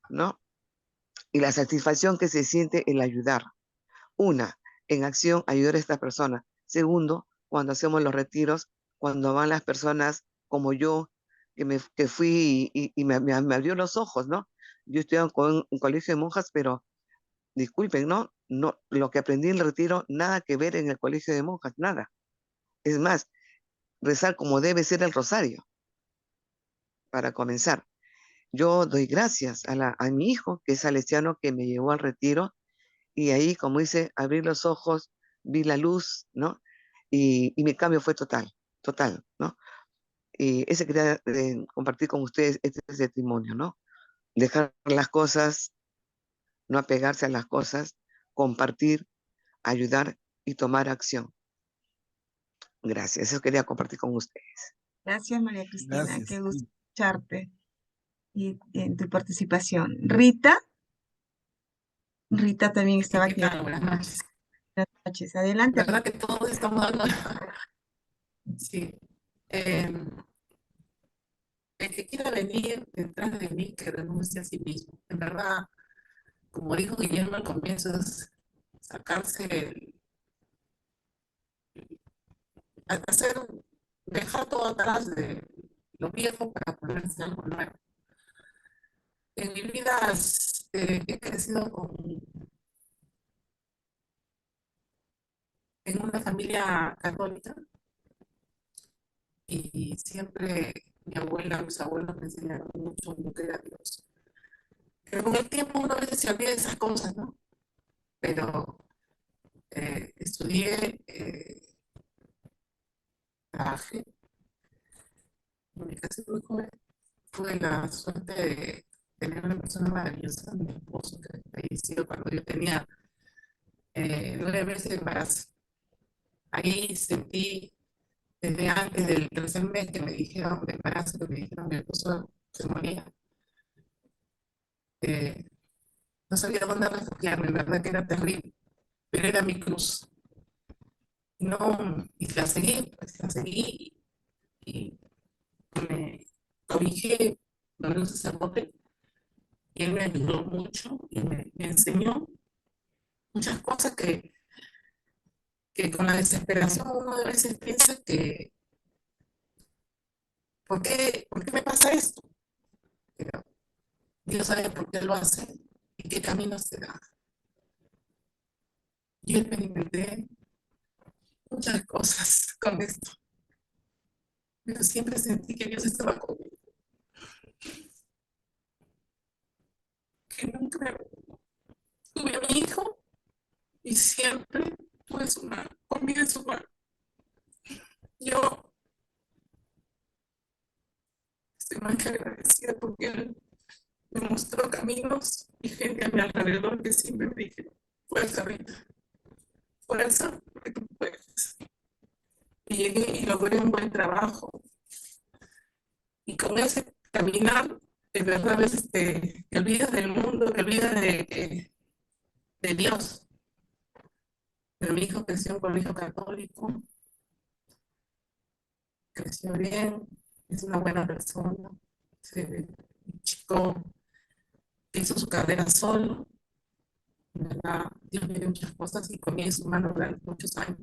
Speaker 10: ¿no? Y la satisfacción que se siente el ayudar. Una, en acción, ayudar a esta persona. Segundo, cuando hacemos los retiros, cuando van las personas como yo, que fui y me abrió los ojos, ¿no? Yo estudié en un colegio de monjas, pero disculpen, ¿no? no, lo que aprendí en el retiro, nada que ver en el colegio de monjas, nada. Es más, rezar como debe ser el rosario, para comenzar. Yo doy gracias a mi hijo, que es salesiano, que me llevó al retiro, y ahí, como dice, abrí los ojos, vi la luz, ¿no? Y mi cambio fue total, total, ¿no? Y ese quería compartir con ustedes este testimonio, ¿no? Dejar las cosas, no apegarse a las cosas, compartir, ayudar y tomar acción. Gracias, eso quería compartir con ustedes.
Speaker 1: Gracias, María Cristina.
Speaker 3: Gracias.
Speaker 1: Qué gusto escucharte y en tu participación. Rita también estaba aquí.
Speaker 12: Buenas noches.
Speaker 1: Buenas noches. Adelante.
Speaker 12: La verdad que todos estamos dando. Sí. El que quiera venir detrás de mí, que renuncie a sí mismo. En verdad, como dijo Guillermo al comienzo, es sacarse, dejar todo atrás de lo viejo para ponerse algo nuevo. En mi vida he crecido en una familia católica y siempre mi abuela, mis abuelos me enseñaron mucho lo que era Dios. Pero con el tiempo uno a veces se olvida de esas cosas, ¿no? Pero estudié, trabajé, me casé muy joven. Tuve la suerte de tener una persona maravillosa, mi esposo, que falleció cuando yo tenía 9 meses de embarazo. Ahí sentí, desde antes del tercer mes que me dijeron de embarazo, que me dijeron que mi esposo se moría, no sabía dónde refugiarme, en verdad que era terrible, pero era mi cruz. No, y la seguí, pues la seguí y me cobijé con un sacerdote y él me ayudó mucho y me enseñó muchas cosas que con la desesperación uno a veces piensa que ¿por qué me pasa esto? Pero Dios sabe por qué lo hace y qué camino se da. Yo experimenté muchas cosas con esto, pero siempre sentí que Dios estaba conmigo, que nunca tuve a mi hijo y siempre tuve su mano, conmigo en su mano. Yo estoy más que agradecida porque Él me mostró caminos y gente a mi alrededor que siempre me dijeron, fuerza, Rita, fuerza, porque tú puedes. Y llegué y logré un buen trabajo. Y con ese caminar, de verdad, a veces te olvidas del mundo, te olvidas de Dios. Pero mi hijo creció en un colegio católico, creció bien, es una buena persona. Un chico que hizo su carrera solo. En verdad, Dios me dio muchas cosas y comí en su mano durante muchos años.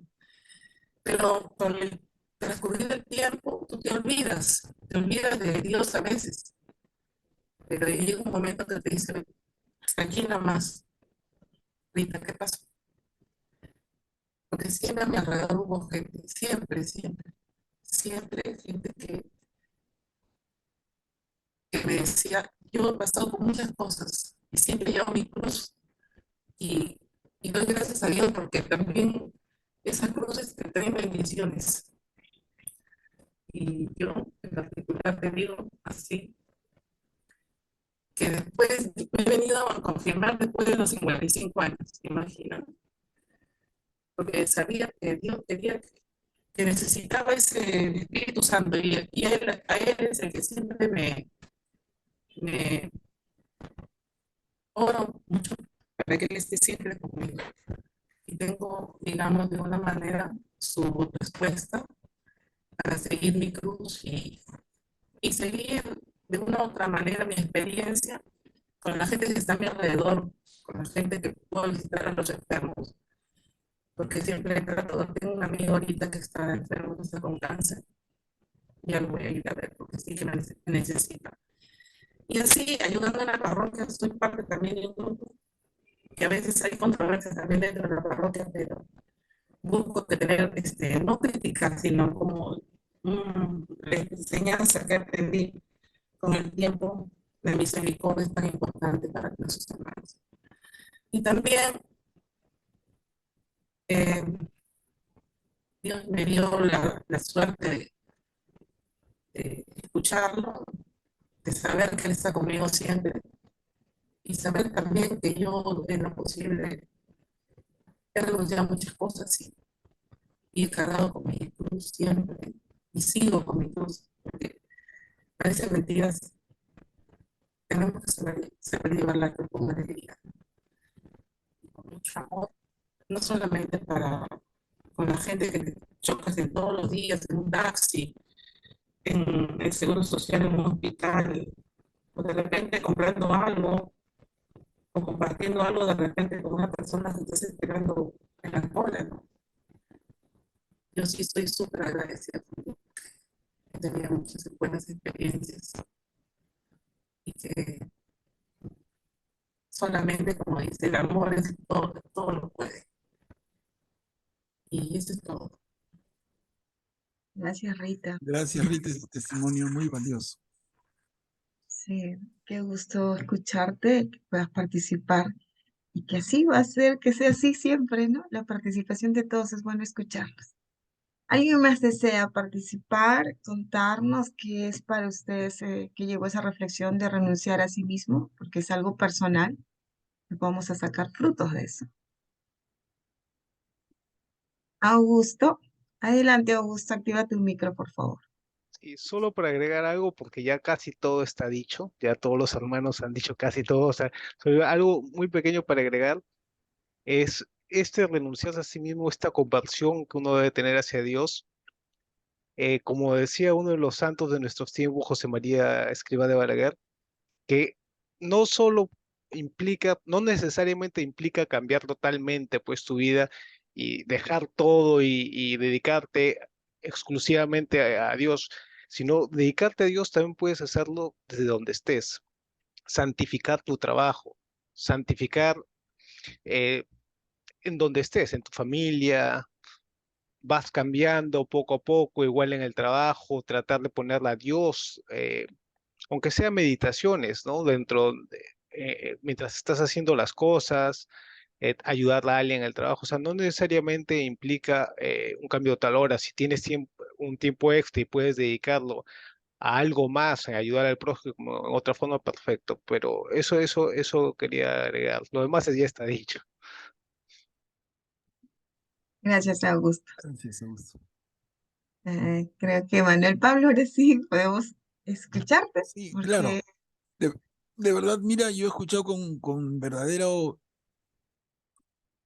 Speaker 12: Pero con el transcurrir del tiempo, tú te olvidas de Dios a veces. Pero llega un momento que te dice, hasta aquí nada más. Rita, ¿qué pasó? Porque siempre a mi alrededor hubo gente, siempre gente que me decía, yo he pasado por muchas cosas y siempre llevo mi cruz y doy gracias a Dios porque también esa cruz te trae bendiciones. Y yo en particular te digo así, que después me he venido a confirmar después de los 55 años, imagínate. Porque sabía que Dios quería que necesitaba ese Espíritu Santo y a él es el que siempre me oro mucho para que Él esté siempre conmigo. Y tengo, digamos, de una manera su respuesta para seguir mi cruz y seguir de una u otra manera mi experiencia con la gente que está a mi alrededor, con la gente que puedo visitar a los enfermos. Porque siempre trato, tengo un amigo ahorita que está enfermo, que está con cáncer. Ya lo voy a ir a ver porque sí que me necesita. Y así, ayudando en la parroquia, soy parte también de un grupo porque a veces hay controversias también dentro de la parroquia, pero busco tener, no criticar, sino como la enseñanza que aprendí con el tiempo de misericordia es tan importante para nuestros hermanos. Y también Dios me dio la suerte de escucharlo, de saber que Él está conmigo siempre y saber también que yo en lo posible he renunciado a muchas cosas y he cargado con mi cruz siempre y sigo con mi cruz, porque parece mentiras, tenemos que saber llevar la cruz con alegría, con mucho amor, no solamente con la gente que te chocas en todos los días, en un taxi, en el seguro social, en un hospital, o de repente comprando algo, o compartiendo algo de repente con una persona que estás esperando en la cola, ¿no? Yo sí estoy súper agradecida porque he tenido muchas buenas experiencias y que solamente, como dice, el amor es todo lo puede. Y eso es todo.
Speaker 1: Gracias, Rita.
Speaker 3: Gracias, Rita, ese testimonio muy valioso.
Speaker 1: Sí, qué gusto escucharte, que puedas participar y que así va a ser, que sea así siempre, ¿no? La participación de todos es bueno escucharlos. ¿Alguien más desea participar, contarnos qué es para ustedes que llevó esa reflexión de renunciar a sí mismo? Porque es algo personal y vamos a sacar frutos de eso. Augusto, adelante, Augusto, activa tu micro, por favor.
Speaker 13: Y solo para agregar algo, porque ya casi todo está dicho, ya todos los hermanos han dicho casi todo, o sea, solo algo muy pequeño para agregar es renunciarse a sí mismo, esta conversión que uno debe tener hacia Dios. Como decía uno de los santos de nuestros tiempos, José María Escrivá de Balaguer, que no solo implica, no necesariamente implica cambiar totalmente pues tu vida y dejar todo y dedicarte exclusivamente a Dios, sino dedicarte a Dios también puedes hacerlo desde donde estés, santificar tu trabajo, santificar en donde estés, en tu familia, vas cambiando poco a poco, igual en el trabajo, tratar de ponerle a Dios, aunque sea meditaciones, ¿no? Mientras estás haciendo las cosas, ayudarle a alguien en el trabajo, o sea, no necesariamente implica un cambio de tal hora, si tienes un tiempo extra y puedes dedicarlo a algo más, en ayudar al prójimo en otra forma, perfecto, pero eso quería agregar, lo demás ya está dicho.
Speaker 1: Gracias, Augusto.
Speaker 3: Gracias, Augusto.
Speaker 1: Creo que Manuel Pablo, ahora sí podemos escucharte,
Speaker 3: Sí,
Speaker 1: porque
Speaker 3: claro. De verdad, mira, yo he escuchado con verdadero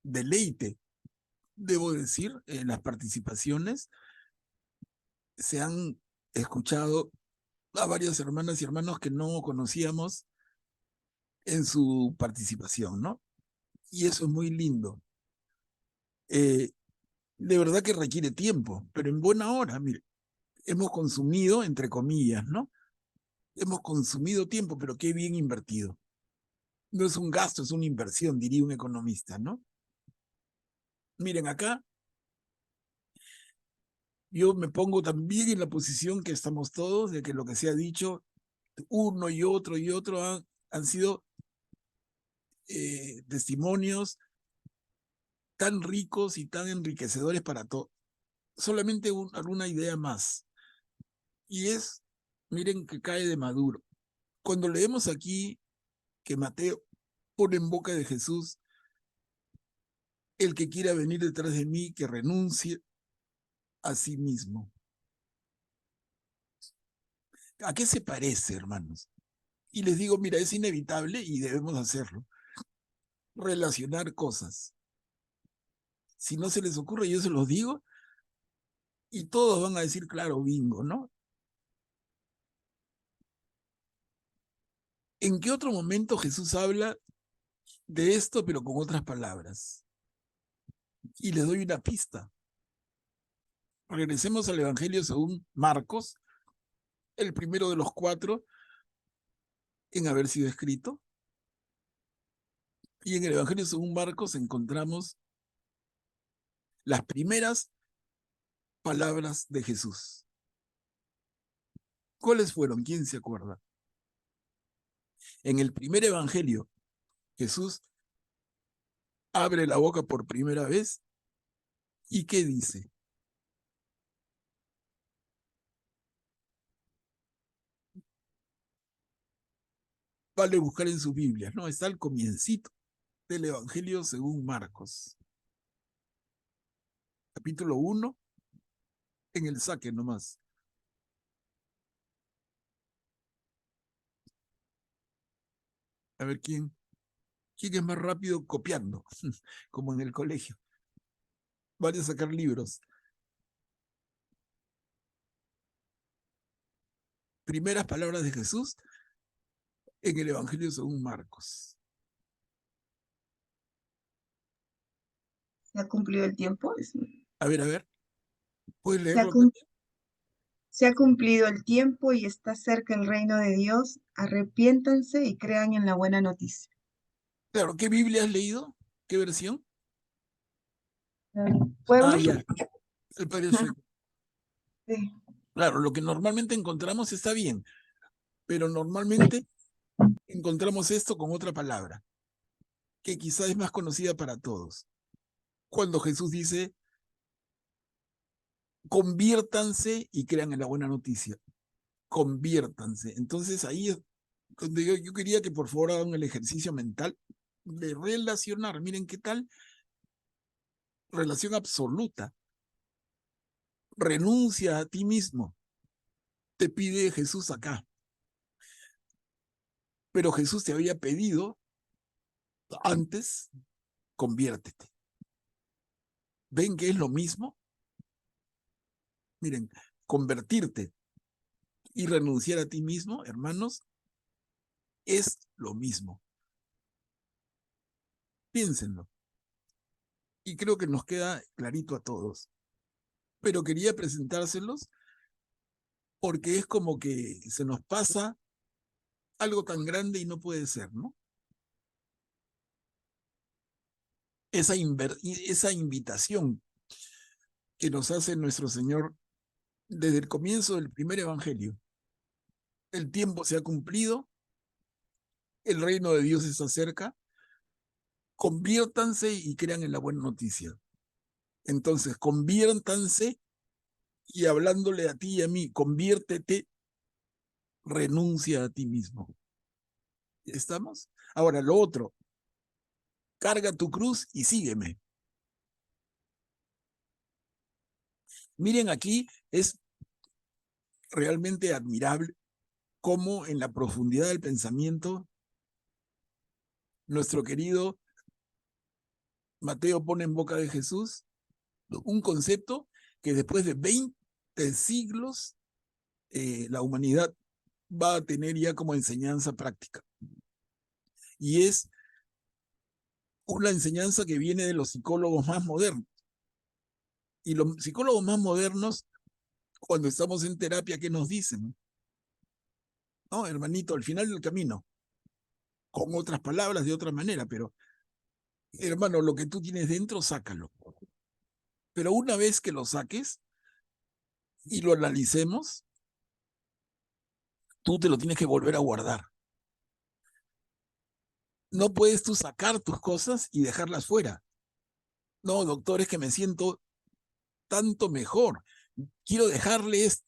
Speaker 3: deleite, debo decir, en las participaciones se han escuchado a varias hermanas y hermanos que no conocíamos en su participación, ¿no? Y eso es muy lindo. De verdad que requiere tiempo, pero en buena hora, mire, hemos consumido, entre comillas, ¿no? Hemos consumido tiempo, pero qué bien invertido. No es un gasto, es una inversión, diría un economista, ¿no? Miren, acá yo me pongo también en la posición que estamos todos, de que lo que se ha dicho, uno y otro han sido testimonios tan ricos y tan enriquecedores para todos. Solamente alguna idea más. Y es, miren que cae de maduro. Cuando leemos aquí que Mateo pone en boca de Jesús, el que quiera venir detrás de mí, que renuncie a sí mismo. ¿A qué se parece, hermanos? Y les digo, mira, es inevitable y debemos hacerlo. Relacionar cosas. Si no se les ocurre, yo se los digo y todos van a decir, claro, bingo, ¿no? ¿En qué otro momento Jesús habla de esto, pero con otras palabras? Y les doy una pista. Regresemos al Evangelio según Marcos, el primero de los 4 en haber sido escrito. Y en el Evangelio según Marcos encontramos las primeras palabras de Jesús. ¿Cuáles fueron? ¿Quién se acuerda? En el primer Evangelio, Jesús abre la boca por primera vez y ¿qué dice? Vale buscar en sus Biblias, ¿no? Está al comiencito del Evangelio según Marcos. Capítulo 1, en el saque nomás. A ver quién es más rápido copiando, como en el colegio. Vale a sacar libros. Primeras palabras de Jesús en el Evangelio según Marcos.
Speaker 1: ¿Se ha cumplido el tiempo?
Speaker 3: A ver. ¿Puedes
Speaker 1: Se ha,
Speaker 3: leerlo?
Speaker 1: cum- se ha cumplido el tiempo y está cerca el reino de Dios. Arrepiéntanse y crean en la buena noticia.
Speaker 3: Claro, ¿qué Biblia has leído? ¿Qué versión?
Speaker 1: ¿Pueblo?
Speaker 3: Ya, el Padre Sueco.
Speaker 1: Sí.
Speaker 3: Claro, lo que normalmente encontramos está bien, pero normalmente encontramos esto con otra palabra, que quizás es más conocida para todos. Cuando Jesús dice, conviértanse y crean en la buena noticia. Conviértanse. Entonces ahí es donde yo quería que por favor hagan el ejercicio mental de relacionar. Miren qué tal relación absoluta. Renuncia a ti mismo. Te pide Jesús acá. Pero Jesús te había pedido antes, conviértete. ¿Ven que es lo mismo? Miren, convertirte y renunciar a ti mismo, hermanos, es lo mismo. Piénsenlo. Y creo que nos queda clarito a todos. Pero quería presentárselos porque es como que se nos pasa algo tan grande y no puede ser, ¿no? Esa invitación que nos hace nuestro Señor desde el comienzo del primer evangelio. El tiempo se ha cumplido, el reino de Dios está cerca, conviértanse y crean en la buena noticia. Entonces, conviértanse y hablándole a ti y a mí, conviértete, renuncia a ti mismo. ¿Estamos? Ahora, lo otro, carga tu cruz y sígueme. Miren aquí, es realmente admirable cómo en la profundidad del pensamiento nuestro querido Mateo pone en boca de Jesús un concepto que después de 20 siglos la humanidad va a tener ya como enseñanza práctica. Y es una enseñanza que viene de los psicólogos más modernos. Y los psicólogos más modernos, cuando estamos en terapia, ¿qué nos dicen? No, hermanito, al final del camino, con otras palabras, de otra manera, pero hermano, lo que tú tienes dentro, sácalo. Pero una vez que lo saques y lo analicemos, tú te lo tienes que volver a guardar. No puedes tú sacar tus cosas y dejarlas fuera. No, doctor, es que me siento tanto mejor. Quiero dejarle esto.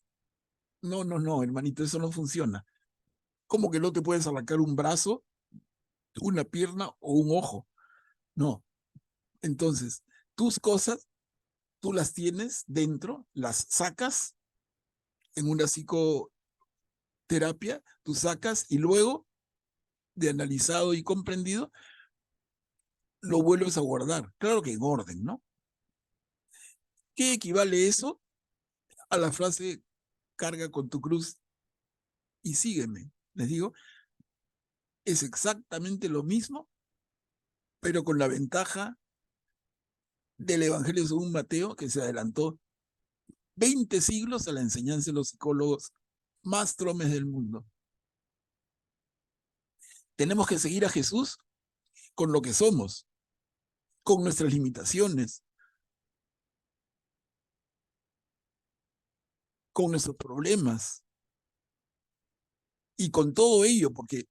Speaker 3: No, hermanito, eso no funciona. ¿Cómo que no te puedes arrancar un brazo, una pierna o un ojo? No. Entonces, tus cosas, tú las tienes dentro, las sacas en una psicoterapia, tú sacas y luego, de analizado y comprendido, lo vuelves a guardar. Claro que en orden, ¿no? ¿Qué equivale eso a la frase carga con tu cruz y sígueme? Les digo, es exactamente lo mismo, pero con la ventaja del Evangelio según Mateo, que se adelantó 20 siglos a la enseñanza de los psicólogos más tromes del mundo. Tenemos que seguir a Jesús con lo que somos, con nuestras limitaciones, con nuestros problemas y con todo ello, porque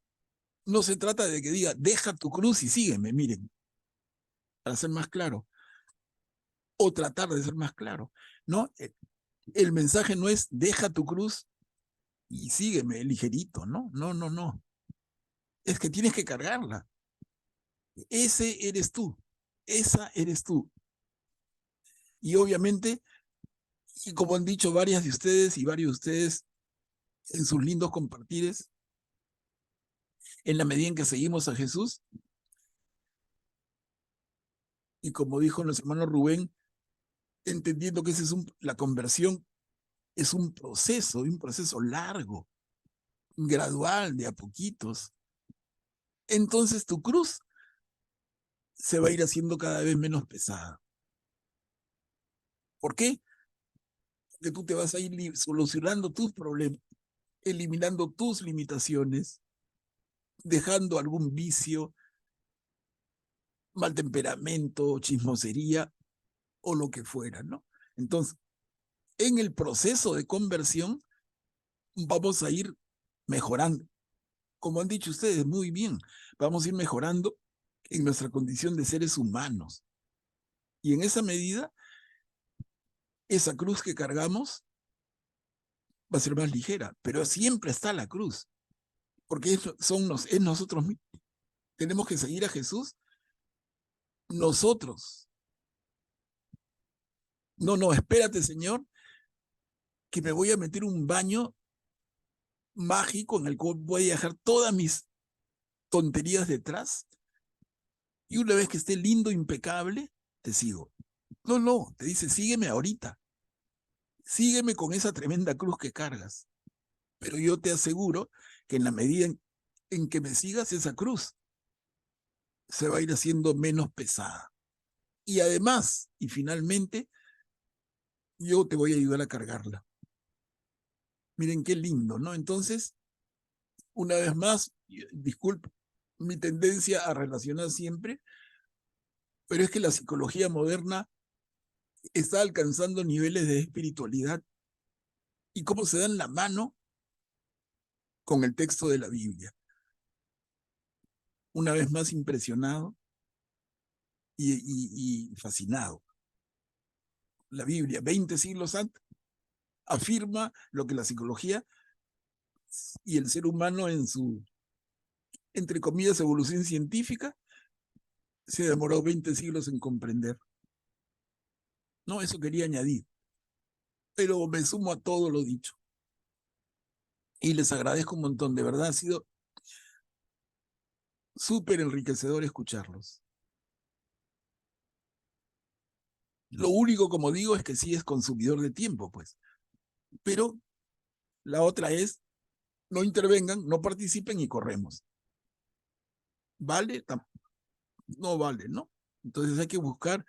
Speaker 3: no se trata de que diga, deja tu cruz y sígueme, miren, para ser más claro, o tratar de ser más claro, ¿no? El mensaje no es, deja tu cruz y sígueme ligerito, ¿no? No, no, no. Es que tienes que cargarla. Ese eres tú, esa eres tú. Y obviamente, y como han dicho varias de ustedes y varios de ustedes en sus lindos compartires, en la medida en que seguimos a Jesús, y como dijo nuestro hermano Rubén, entendiendo que la conversión es un proceso largo, gradual, de a poquitos. Entonces tu cruz se va a ir haciendo cada vez menos pesada. ¿Por qué? Porque tú te vas a ir solucionando tus problemas, eliminando tus limitaciones, dejando algún vicio, mal temperamento, chismosería o lo que fuera, ¿no? Entonces, en el proceso de conversión vamos a ir mejorando. Como han dicho ustedes muy bien, vamos a ir mejorando en nuestra condición de seres humanos. Y en esa medida, esa cruz que cargamos va a ser más ligera, pero siempre está la cruz, porque es nosotros mismos. Tenemos que seguir a Jesús nosotros. No, espérate, Señor, que me voy a meter un baño mágico en el cual voy a dejar todas mis tonterías detrás y una vez que esté lindo, impecable, te sigo. No, te dice, sígueme ahorita. Sígueme con esa tremenda cruz que cargas. Pero yo te aseguro que en la medida en que me sigas, esa cruz se va a ir haciendo menos pesada. Y además, y finalmente, yo te voy a ayudar a cargarla. Miren qué lindo, ¿no? Entonces, una vez más, disculpe mi tendencia a relacionar siempre, pero es que la psicología moderna está alcanzando niveles de espiritualidad y cómo se dan la mano con el texto de la Biblia. Una vez más impresionado y fascinado. La Biblia, 20 siglos antes, afirma lo que la psicología y el ser humano en su, entre comillas, evolución científica, se demoró 20 siglos en comprender. No, eso quería añadir. Pero me sumo a todo lo dicho. Y les agradezco un montón. De verdad ha sido súper enriquecedor escucharlos. Lo único, como digo, es que sí es consumidor de tiempo, pues. Pero la otra es, no intervengan, no participen y corremos. ¿Vale? No vale, ¿no? Entonces hay que buscar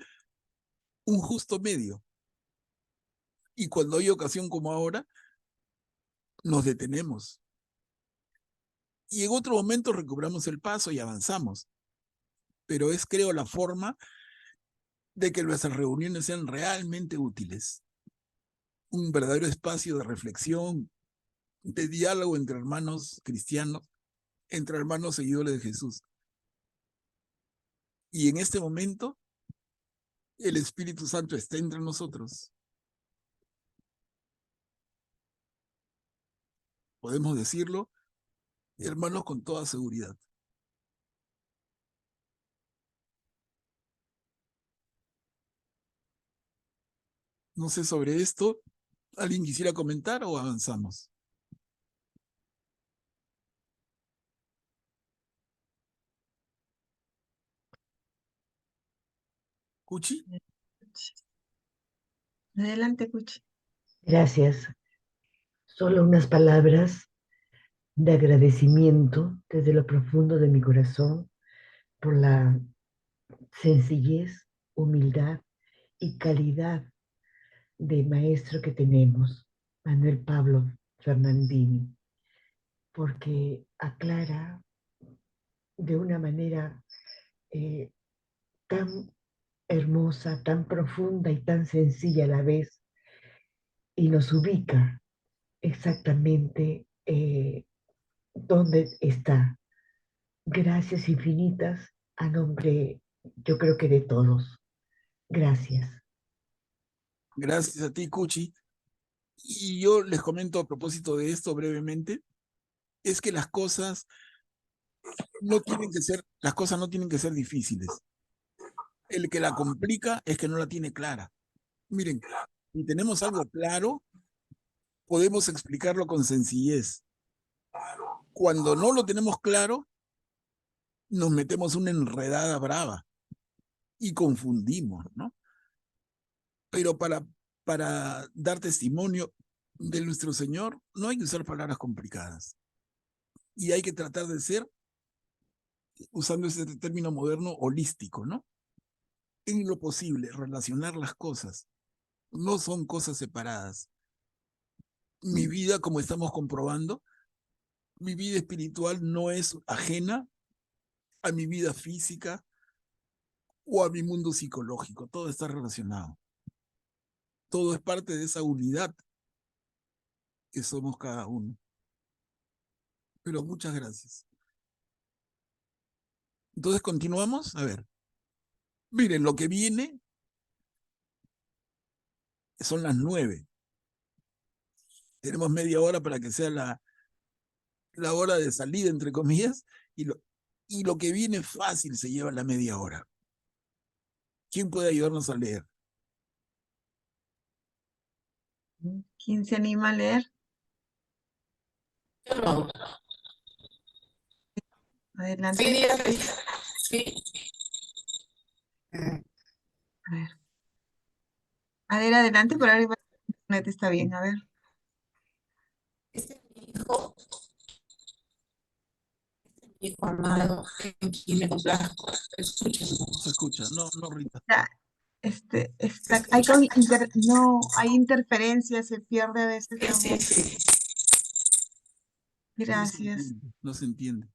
Speaker 3: un justo medio. Y cuando hay ocasión como ahora, nos detenemos. Y en otro momento recobramos el paso y avanzamos. Pero es, creo, la forma de que nuestras reuniones sean realmente útiles. Un verdadero espacio de reflexión, de diálogo entre hermanos cristianos, entre hermanos seguidores de Jesús. Y en este momento, el Espíritu Santo está entre nosotros. Podemos decirlo, hermanos, con toda seguridad. No sé sobre esto, ¿alguien quisiera comentar o avanzamos? ¿Cuchi?
Speaker 1: Adelante, Cuchi.
Speaker 7: Gracias. Solo unas palabras de agradecimiento desde lo profundo de mi corazón por la sencillez, humildad y calidad de maestro que tenemos, Manuel Pablo Fernandini, porque aclara de una manera tan hermosa, tan profunda y tan sencilla a la vez, y nos ubica exactamente dónde está. Gracias infinitas a nombre, yo creo que de todos. Gracias.
Speaker 3: Gracias a ti, Cuchi. Y yo les comento a propósito de esto brevemente, es que las cosas no tienen que ser difíciles. El que la complica es que no la tiene clara. Miren, si tenemos algo claro, podemos explicarlo con sencillez. Cuando no lo tenemos claro, nos metemos una enredada brava y confundimos, ¿no? Pero para dar testimonio de nuestro Señor, no hay que usar palabras complicadas. Y hay que tratar de ser, usando este término moderno, holístico, ¿no? En lo posible, relacionar las cosas. No son cosas separadas. Mi vida, como estamos comprobando, mi vida espiritual no es ajena a mi vida física o a mi mundo psicológico. Todo está relacionado. Todo es parte de esa unidad que somos cada uno. Pero muchas gracias. Entonces, continuamos. A ver. Miren, lo que viene son las 9. Tenemos media hora para que sea la hora de salida, entre comillas, y lo que viene fácil se lleva la media hora. ¿Quién puede ayudarnos a leer?
Speaker 1: ¿Quién se anima a leer?
Speaker 12: No.
Speaker 1: Adelante.
Speaker 12: Sí, dígame. Sí.
Speaker 1: A ver, adelante, por ahí internet está bien, a ver.
Speaker 12: Este es mi hijo amado, en quien me complazco. Escúchenlo.
Speaker 3: No se escucha, no, Rita.
Speaker 1: Hay interferencia, se pierde a veces la voz.
Speaker 12: Sí.
Speaker 1: Gracias.
Speaker 3: No se entiende.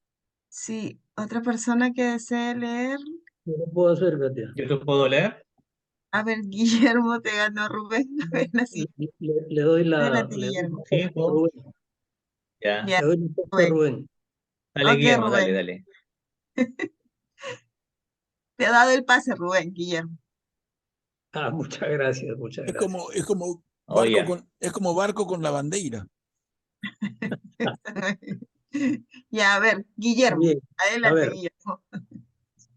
Speaker 1: Sí, otra persona que desee leer.
Speaker 4: Yo lo puedo hacer, Katia.
Speaker 6: ¿Yo lo puedo leer?
Speaker 1: A ver, Guillermo te ganó, Rubén. Ven así.
Speaker 4: Le doy la...
Speaker 1: Adelante,
Speaker 4: Le doy
Speaker 1: Guillermo.
Speaker 6: Sí,
Speaker 4: a Rubén.
Speaker 6: ya.
Speaker 1: Ya,
Speaker 4: Le doy la posta a
Speaker 1: Rubén.
Speaker 4: Rubén.
Speaker 6: Dale,
Speaker 1: Ok,
Speaker 6: Guillermo,
Speaker 1: Rubén.
Speaker 6: dale.
Speaker 1: Te ha dado el pase, Rubén, Guillermo.
Speaker 4: Muchas gracias, muchas
Speaker 3: Es
Speaker 4: gracias.
Speaker 3: como
Speaker 6: Oh, ya.
Speaker 3: barco con la bandera.
Speaker 1: Ya, a ver, Guillermo.
Speaker 4: Bien. A
Speaker 1: Adelante,
Speaker 4: ver,
Speaker 1: Guillermo.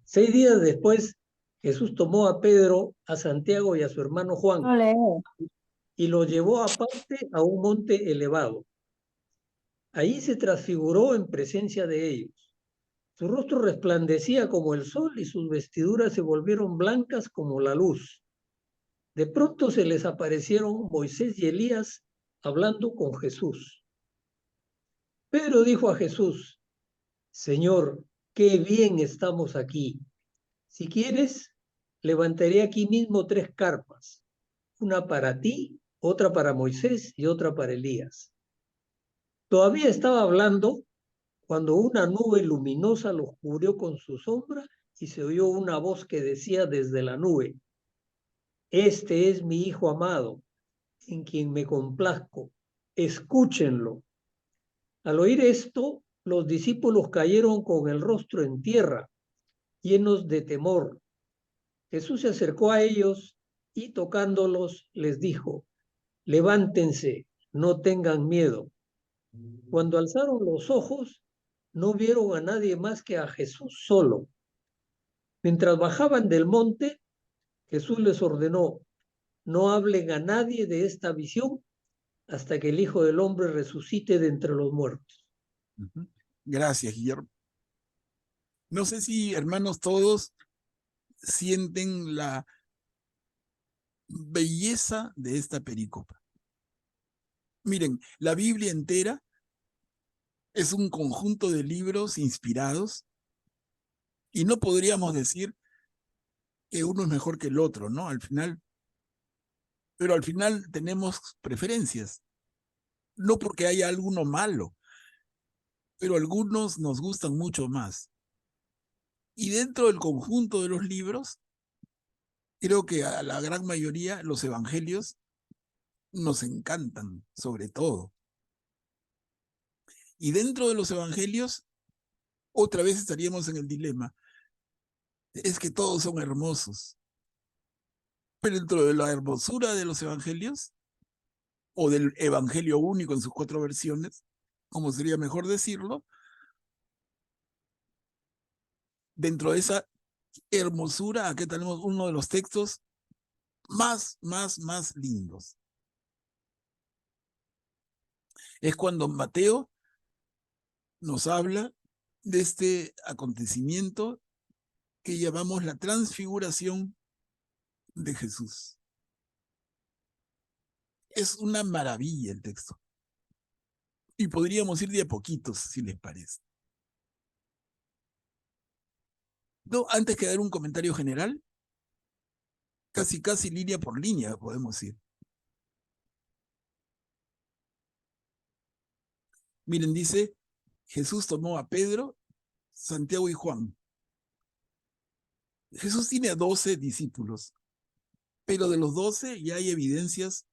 Speaker 4: 6 días después, Jesús tomó a Pedro, a Santiago y a su hermano Juan y los llevó aparte a un monte elevado. Allí se transfiguró en presencia de ellos. Su rostro resplandecía como el sol y sus vestiduras se volvieron blancas como la luz. De pronto se les aparecieron Moisés y Elías hablando con Jesús. Pedro dijo a Jesús: Señor, qué bien estamos aquí. Si quieres, levantaré aquí mismo 3 carpas, una para ti, otra para Moisés y otra para Elías. Todavía estaba hablando cuando una nube luminosa los cubrió con su sombra y se oyó una voz que decía desde la nube: Este es mi Hijo amado, en quien me complazco, escúchenlo. Al oír esto, los discípulos cayeron con el rostro en tierra, llenos de temor. Jesús se acercó a ellos y tocándolos les dijo: Levántense, no tengan miedo. Cuando alzaron los ojos, no vieron a nadie más que a Jesús solo. Mientras bajaban del monte, Jesús les ordenó: no hablen a nadie de esta visión hasta que el Hijo del Hombre resucite de entre los muertos.
Speaker 3: Gracias, Guillermo. No sé si, hermanos, todos sienten la belleza de esta pericopa. Miren, la Biblia entera es un conjunto de libros inspirados y no podríamos decir que uno es mejor que el otro, ¿no? Pero al final tenemos preferencias. No porque haya alguno malo, pero algunos nos gustan mucho más. Y dentro del conjunto de los libros, creo que a la gran mayoría los evangelios nos encantan, sobre todo. Y dentro de los evangelios, otra vez estaríamos en el dilema. Es que todos son hermosos. Pero dentro de la hermosura de los evangelios, o del evangelio único en sus 4 versiones, como sería mejor decirlo, dentro de esa hermosura, aquí tenemos uno de los textos más lindos. Es cuando Mateo nos habla de este acontecimiento que llamamos la transfiguración de Jesús. Es una maravilla el texto. Y podríamos ir de a poquitos, si les parece. No, antes que dar un comentario general, casi línea por línea podemos ir. Miren, dice, Jesús tomó a Pedro, Santiago y Juan. Jesús tiene a 12 discípulos, pero de los 12 ya hay evidencias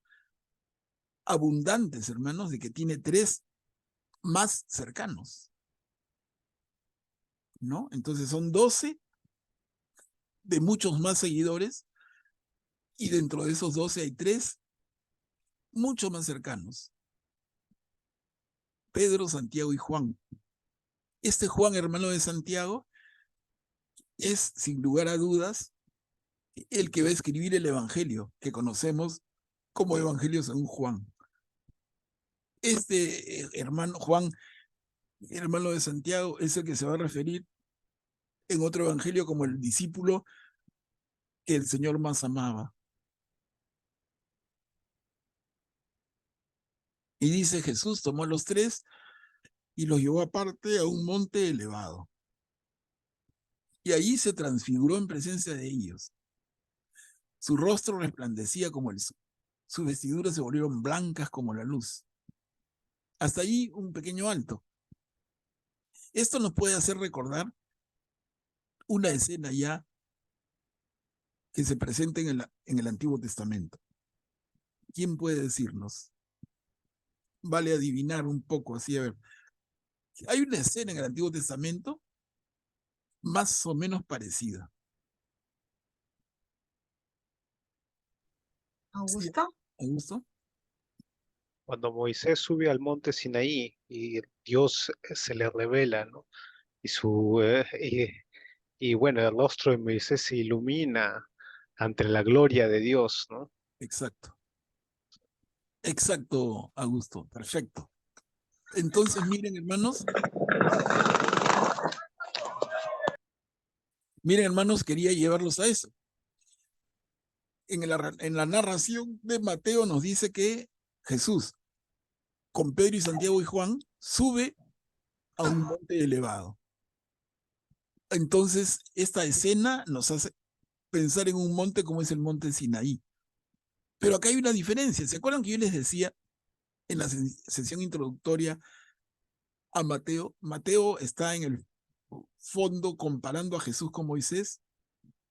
Speaker 3: abundantes, hermanos, de que tiene 3 más cercanos, ¿no? Entonces son 12 de muchos más seguidores, y dentro de esos 12 hay 3 mucho más cercanos. Pedro, Santiago y Juan. Este Juan, hermano de Santiago, es, sin lugar a dudas, el que va a escribir el Evangelio, que conocemos como Evangelio según Juan. Este hermano Juan, hermano de Santiago, es el que se va a referir en otro Evangelio como el discípulo que el Señor más amaba. Y dice, Jesús tomó a los 3 y los llevó aparte a un monte elevado. Y allí se transfiguró en presencia de ellos. Su rostro resplandecía como el sol. Sus vestiduras se volvieron blancas como la luz. Hasta allí un pequeño alto. Esto nos puede hacer recordar una escena ya que se presenta en el Antiguo Testamento. ¿Quién puede decirnos? Vale adivinar un poco, así a ver. Hay una escena en el Antiguo Testamento más o menos parecida.
Speaker 1: ¿Augusto?
Speaker 3: Sí, ¿Augusto?
Speaker 13: Cuando Moisés sube al monte Sinaí y Dios se le revela, ¿no? Y bueno, el rostro de Moisés se ilumina ante la gloria de Dios, ¿no?
Speaker 3: Exacto. Exacto, Augusto. Perfecto. Entonces, miren, hermanos, quería llevarlos a eso. En la narración de Mateo nos dice que Jesús, con Pedro y Santiago y Juan, sube a un monte elevado. Entonces, esta escena nos hace pensar en un monte como es el monte Sinaí. Pero acá hay una diferencia. ¿Se acuerdan que yo les decía en la sesión introductoria a Mateo? Mateo está en el fondo comparando a Jesús con Moisés,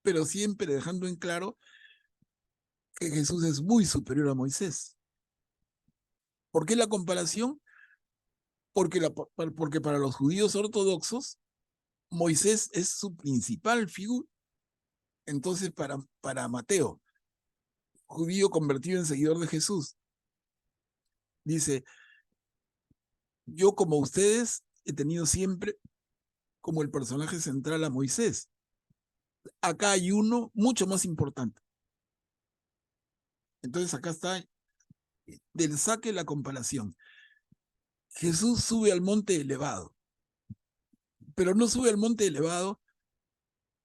Speaker 3: pero siempre dejando en claro que Jesús es muy superior a Moisés. ¿Por qué la comparación? Porque para los judíos ortodoxos, Moisés es su principal figura. Entonces, para Mateo, judío convertido en seguidor de Jesús, dice, yo como ustedes he tenido siempre como el personaje central a Moisés. Acá hay uno mucho más importante. Entonces acá está del saque la comparación. Jesús sube al monte elevado, pero no sube al monte elevado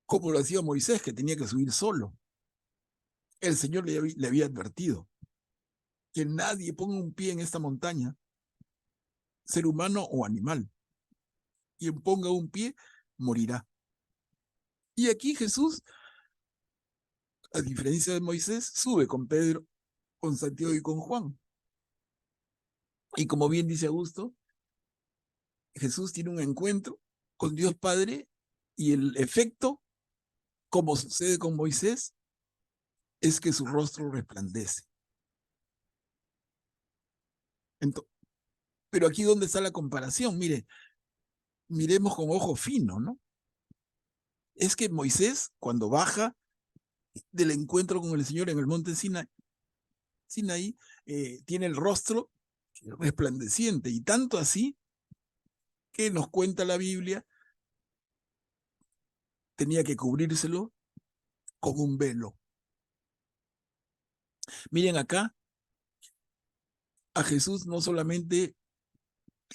Speaker 3: como lo hacía Moisés, que tenía que subir solo. El Señor le había advertido que nadie ponga un pie en esta montaña, ser humano o animal. Quien ponga un pie, morirá. Y aquí Jesús, a diferencia de Moisés, sube con Pedro, con Santiago y con Juan. Y como bien dice Augusto, Jesús tiene un encuentro con Dios Padre Y el efecto, como sucede con Moisés, es que su rostro resplandece. Pero aquí ¿dónde está la comparación? Mire, miremos con ojo fino, ¿no? Es que Moisés, cuando baja del encuentro con el Señor en el monte Sinaí, tiene el rostro resplandeciente, y tanto así que nos cuenta la Biblia, tenía que cubrírselo con un velo. Miren acá, a Jesús no solamente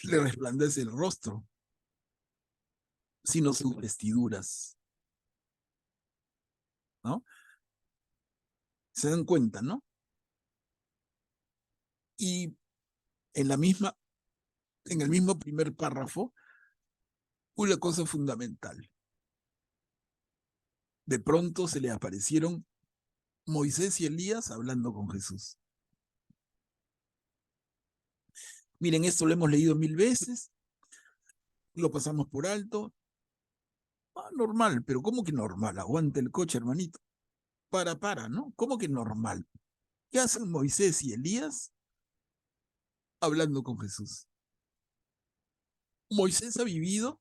Speaker 3: le resplandece el rostro, sino sus vestiduras, ¿no? Se dan cuenta, ¿no? Y en el mismo primer párrafo, una cosa fundamental. De pronto se le aparecieron Moisés y Elías hablando con Jesús. Miren, esto lo hemos leído 1000 veces, lo pasamos por alto. Normal, pero ¿cómo que normal? Aguante el coche, hermanito. Para, ¿no? ¿Cómo que normal? ¿Qué hacen Moisés y Elías hablando con Jesús? Moisés ha vivido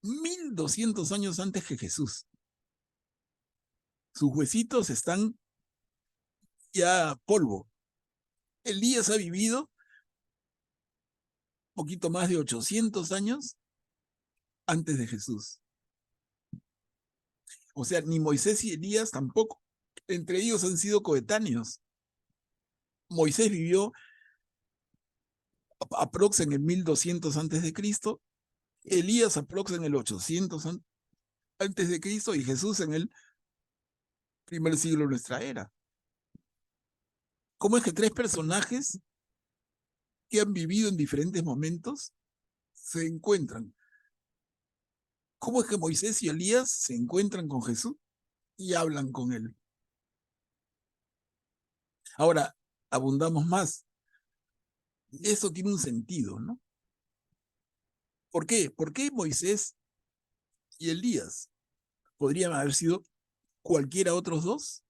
Speaker 3: 1200 años antes que Jesús. Sus huesitos están ya polvo. Elías ha vivido un poquito más de 800 años antes de Jesús. O sea, ni Moisés y Elías tampoco. Entre ellos han sido coetáneos. Moisés vivió aprox en el 1200 antes de Cristo, Elías aprox en el 800 antes de Cristo y Jesús en el primer siglo de nuestra era. ¿Cómo es que 3 personajes que han vivido en diferentes momentos se encuentran? ¿Cómo es que Moisés y Elías se encuentran con Jesús y hablan con él? Ahora, abundamos más. Eso tiene un sentido, ¿no? ¿Por qué? ¿Por qué Moisés y Elías? ¿Podrían haber sido cualquiera otros dos?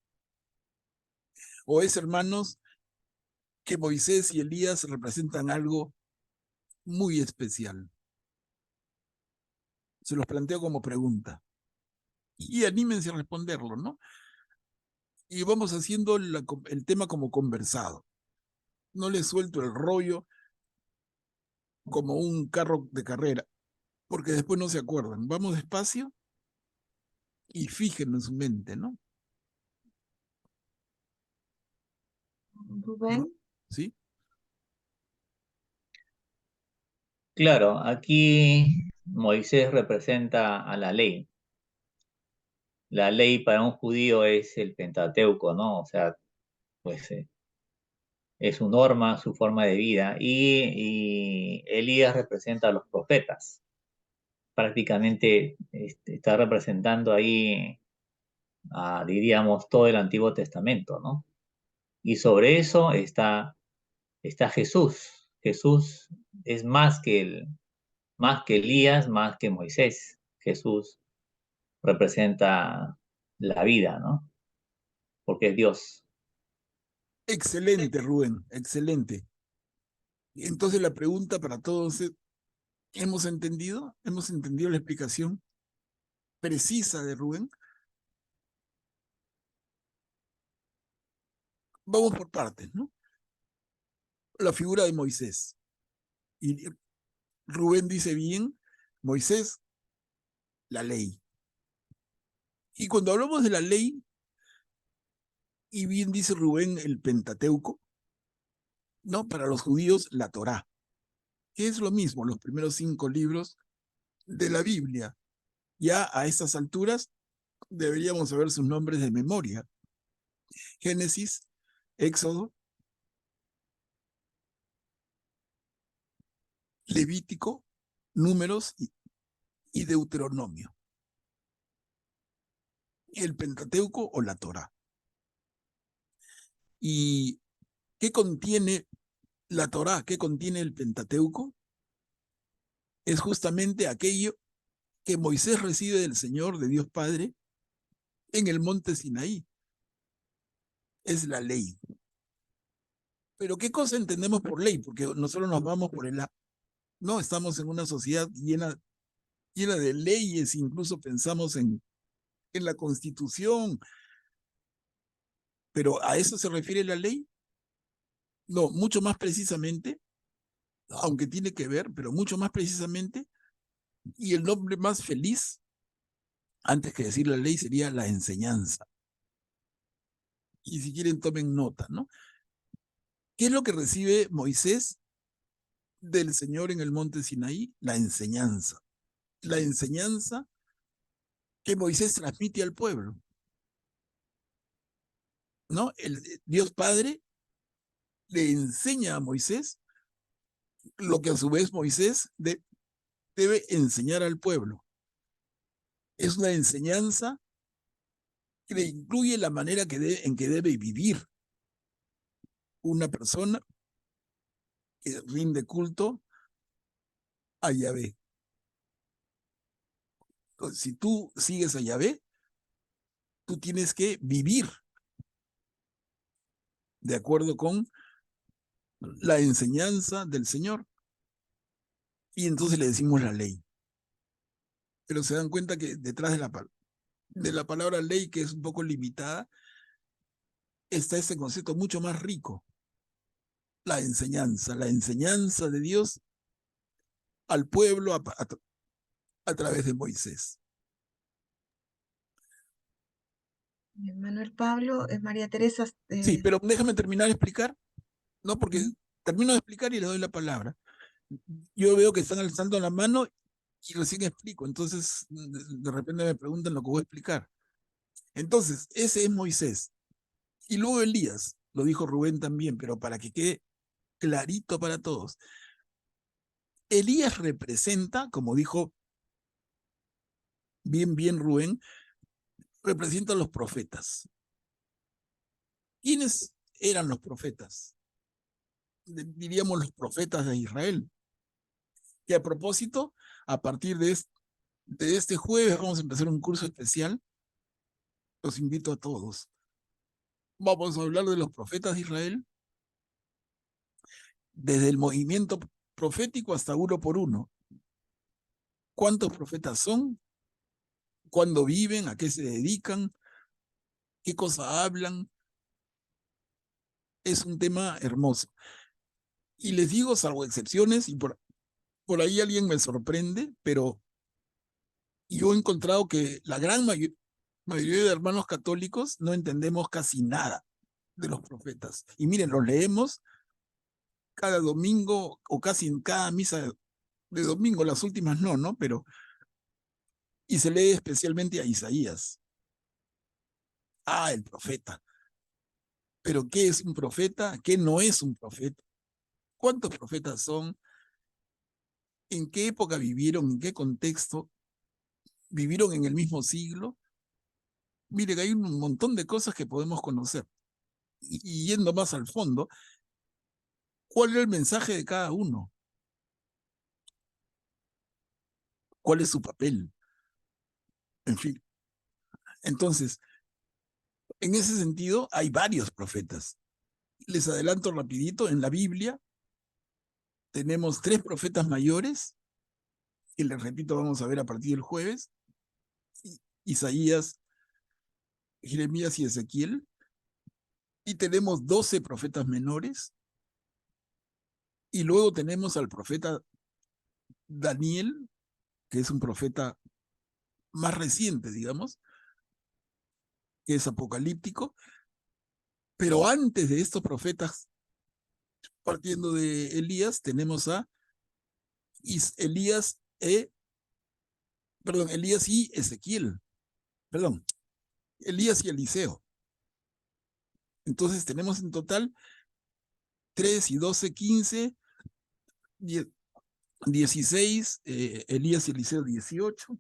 Speaker 3: ¿O es, hermanos, que Moisés y Elías representan algo muy especial? Se los planteo como pregunta. Y anímense a responderlo, ¿no? Y vamos haciendo el tema como conversado. No les suelto el rollo como un carro de carrera, porque después no se acuerdan. Vamos despacio y fíjenlo en su mente, ¿no?
Speaker 5: Rubén.
Speaker 3: ¿Sí?
Speaker 6: Claro, aquí Moisés representa a la ley. La ley para un judío es el Pentateuco, ¿no? O sea, pues es su norma, su forma de vida. Y Elías representa a los profetas. Prácticamente está representando ahí, diríamos, todo el Antiguo Testamento, ¿no? Y sobre eso está Jesús. Jesús es más que Elías, más que Moisés. Jesús representa la vida, ¿no? Porque es Dios.
Speaker 3: Excelente, Rubén, excelente. Entonces la pregunta para todos es, ¿hemos entendido? ¿Hemos entendido la explicación precisa de Rubén? Vamos por partes, ¿no? La figura de Moisés. Y Rubén dice bien, Moisés, la ley. Y cuando hablamos de la ley, y bien dice Rubén el Pentateuco, ¿no? Para los judíos, la Torá, que es lo mismo, los primeros 5 libros de la Biblia. Ya a estas alturas deberíamos saber sus nombres de memoria. Génesis, Éxodo, Levítico, Números y Deuteronomio. El Pentateuco o la Torá. ¿Y qué contiene la Torá? ¿Qué contiene el Pentateuco? Es justamente aquello que Moisés recibe del Señor, de Dios Padre, en el monte Sinaí. Es la ley. Pero ¿qué cosa entendemos por ley? Porque nosotros nos vamos por el... No, estamos en una sociedad llena de leyes, incluso pensamos en la Constitución. ¿Pero a eso se refiere la ley? No, mucho más precisamente, aunque tiene que ver, pero mucho más precisamente, y el nombre más feliz, antes que decir la ley, sería la enseñanza. Y si quieren, tomen nota, ¿no? ¿Qué es lo que recibe Moisés del Señor en el monte Sinaí? La enseñanza. La enseñanza que Moisés transmite al pueblo, ¿no? El Dios Padre le enseña a Moisés lo que a su vez Moisés debe enseñar al pueblo. Es una enseñanza que le incluye la manera en que debe vivir una persona que rinde culto a Yahvé. Entonces, si tú sigues a Yahvé, tú tienes que vivir de acuerdo con la enseñanza del Señor. Y entonces le decimos la ley. Pero se dan cuenta que detrás de la palabra ley, que es un poco limitada, está ese concepto mucho más rico. La enseñanza de Dios al pueblo a través de Moisés.
Speaker 1: Manuel Pablo, María Teresa.
Speaker 3: Sí, pero déjame terminar de explicar, ¿no? Porque termino de explicar y le doy la palabra. Yo veo que están alzando la mano y recién explico, entonces de repente me preguntan lo que voy a explicar. Entonces, ese es Moisés. Y luego Elías, lo dijo Rubén también, pero para que quede clarito para todos. Elías representa, como dijo bien Rubén, representa a los profetas. ¿Quiénes eran los profetas? Diríamos los profetas de Israel. Y a propósito, a partir de este jueves vamos a empezar un curso especial. Los invito a todos. Vamos a hablar de los profetas de Israel, desde el movimiento profético hasta uno por uno. ¿Cuántos profetas son? ¿Cuándo viven? ¿A qué se dedican? ¿Qué cosa hablan? Es un tema hermoso. Y les digo, salvo excepciones, y por ahí alguien me sorprende, pero yo he encontrado que la gran mayoría de hermanos católicos no entendemos casi nada de los profetas. Y miren, los leemos cada domingo o casi en cada misa de domingo, las últimas no, pero y se lee especialmente a Isaías. Ah, el profeta. Pero ¿qué es un profeta? ¿Qué no es un profeta? ¿Cuántos profetas son? ¿En qué época vivieron? ¿En qué contexto? ¿Vivieron en el mismo siglo? Miren, hay un montón de cosas que podemos conocer. Y yendo más al fondo, ¿cuál era el mensaje de cada uno? ¿Cuál es su papel? En fin. Entonces, en ese sentido, hay varios profetas. Les adelanto rapidito, en la Biblia tenemos 3 profetas mayores, que les repito, vamos a ver a partir del jueves: Isaías, Jeremías y Ezequiel. Y tenemos 12 profetas menores. Y luego tenemos al profeta Daniel, que es un profeta más reciente, digamos, que es apocalíptico. Pero antes de estos profetas, partiendo de Elías, tenemos a Elías y Ezequiel. Elías y Eliseo. Entonces tenemos en total 3 y 12, 15, 16, Elías y Eliseo 18.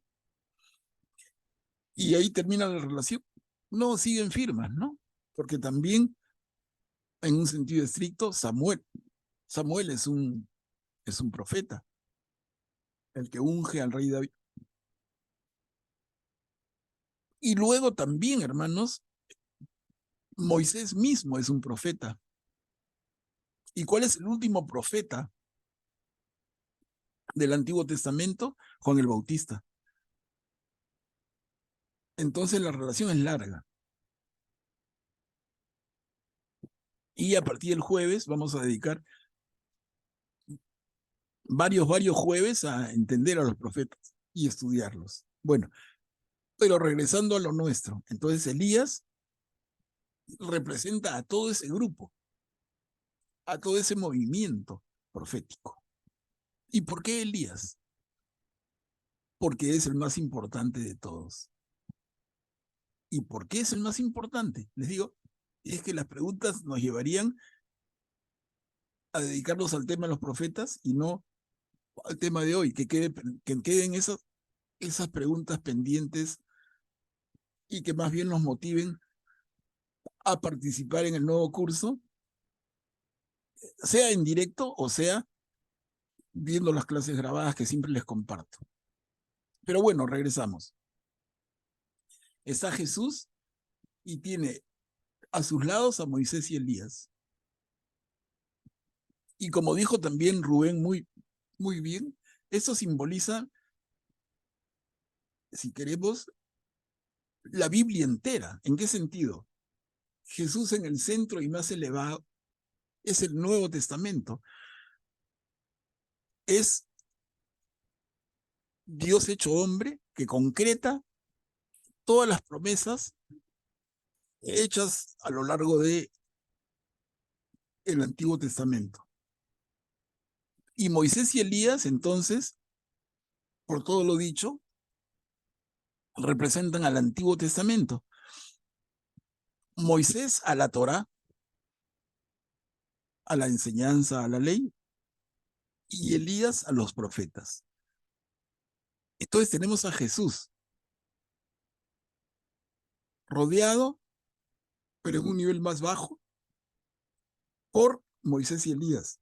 Speaker 3: Y ahí termina la relación. No siguen firmas, ¿no? Porque también, en un sentido estricto, Samuel es un profeta, el que unge al rey David. Y luego también, hermanos, Moisés mismo es un profeta. ¿Y cuál es el último profeta del Antiguo Testamento? Juan el Bautista. Entonces la relación es larga. Y a partir del jueves vamos a dedicar varios jueves a entender a los profetas y estudiarlos. Bueno, pero regresando a lo nuestro. Entonces Elías representa a todo ese grupo, a todo ese movimiento profético. ¿Y por qué Elías? Porque es el más importante de todos. ¿Y por qué es el más importante? Les digo, es que las preguntas nos llevarían a dedicarnos al tema de los profetas y no al tema de hoy, que queden esas preguntas pendientes y que más bien nos motiven a participar en el nuevo curso, sea en directo o sea viendo las clases grabadas que siempre les comparto. Pero bueno, regresamos. Está Jesús y tiene a sus lados a Moisés y Elías. Y como dijo también Rubén muy bien, eso simboliza, si queremos, la Biblia entera. ¿En qué sentido? Jesús en el centro y más elevado es el Nuevo Testamento. Es Dios hecho hombre que concreta todas las promesas hechas a lo largo de el Antiguo Testamento. Y Moisés y Elías, entonces, por todo lo dicho, representan al Antiguo Testamento. Moisés a la Torá, a la enseñanza, a la ley, y Elías a los profetas. Entonces tenemos a Jesús rodeado, pero en un nivel más bajo, por Moisés y Elías.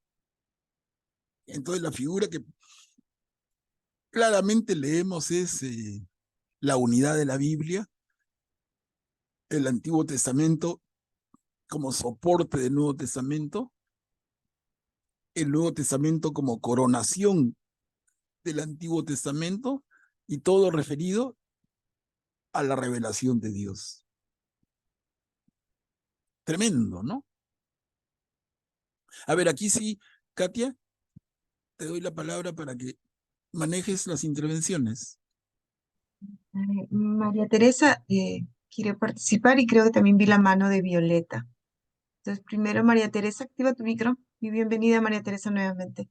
Speaker 3: Entonces la figura que claramente leemos es la unidad de la Biblia, el Antiguo Testamento como soporte del Nuevo Testamento, el Nuevo Testamento como coronación del Antiguo Testamento y todo referido a la revelación de Dios. Tremendo, ¿no? A ver, aquí sí, Katia, te doy la palabra para que manejes las intervenciones.
Speaker 1: María Teresa quiere participar y creo que también vi la mano de Violeta. Entonces, primero, María Teresa, activa tu micro. Y bienvenida, María Teresa, nuevamente.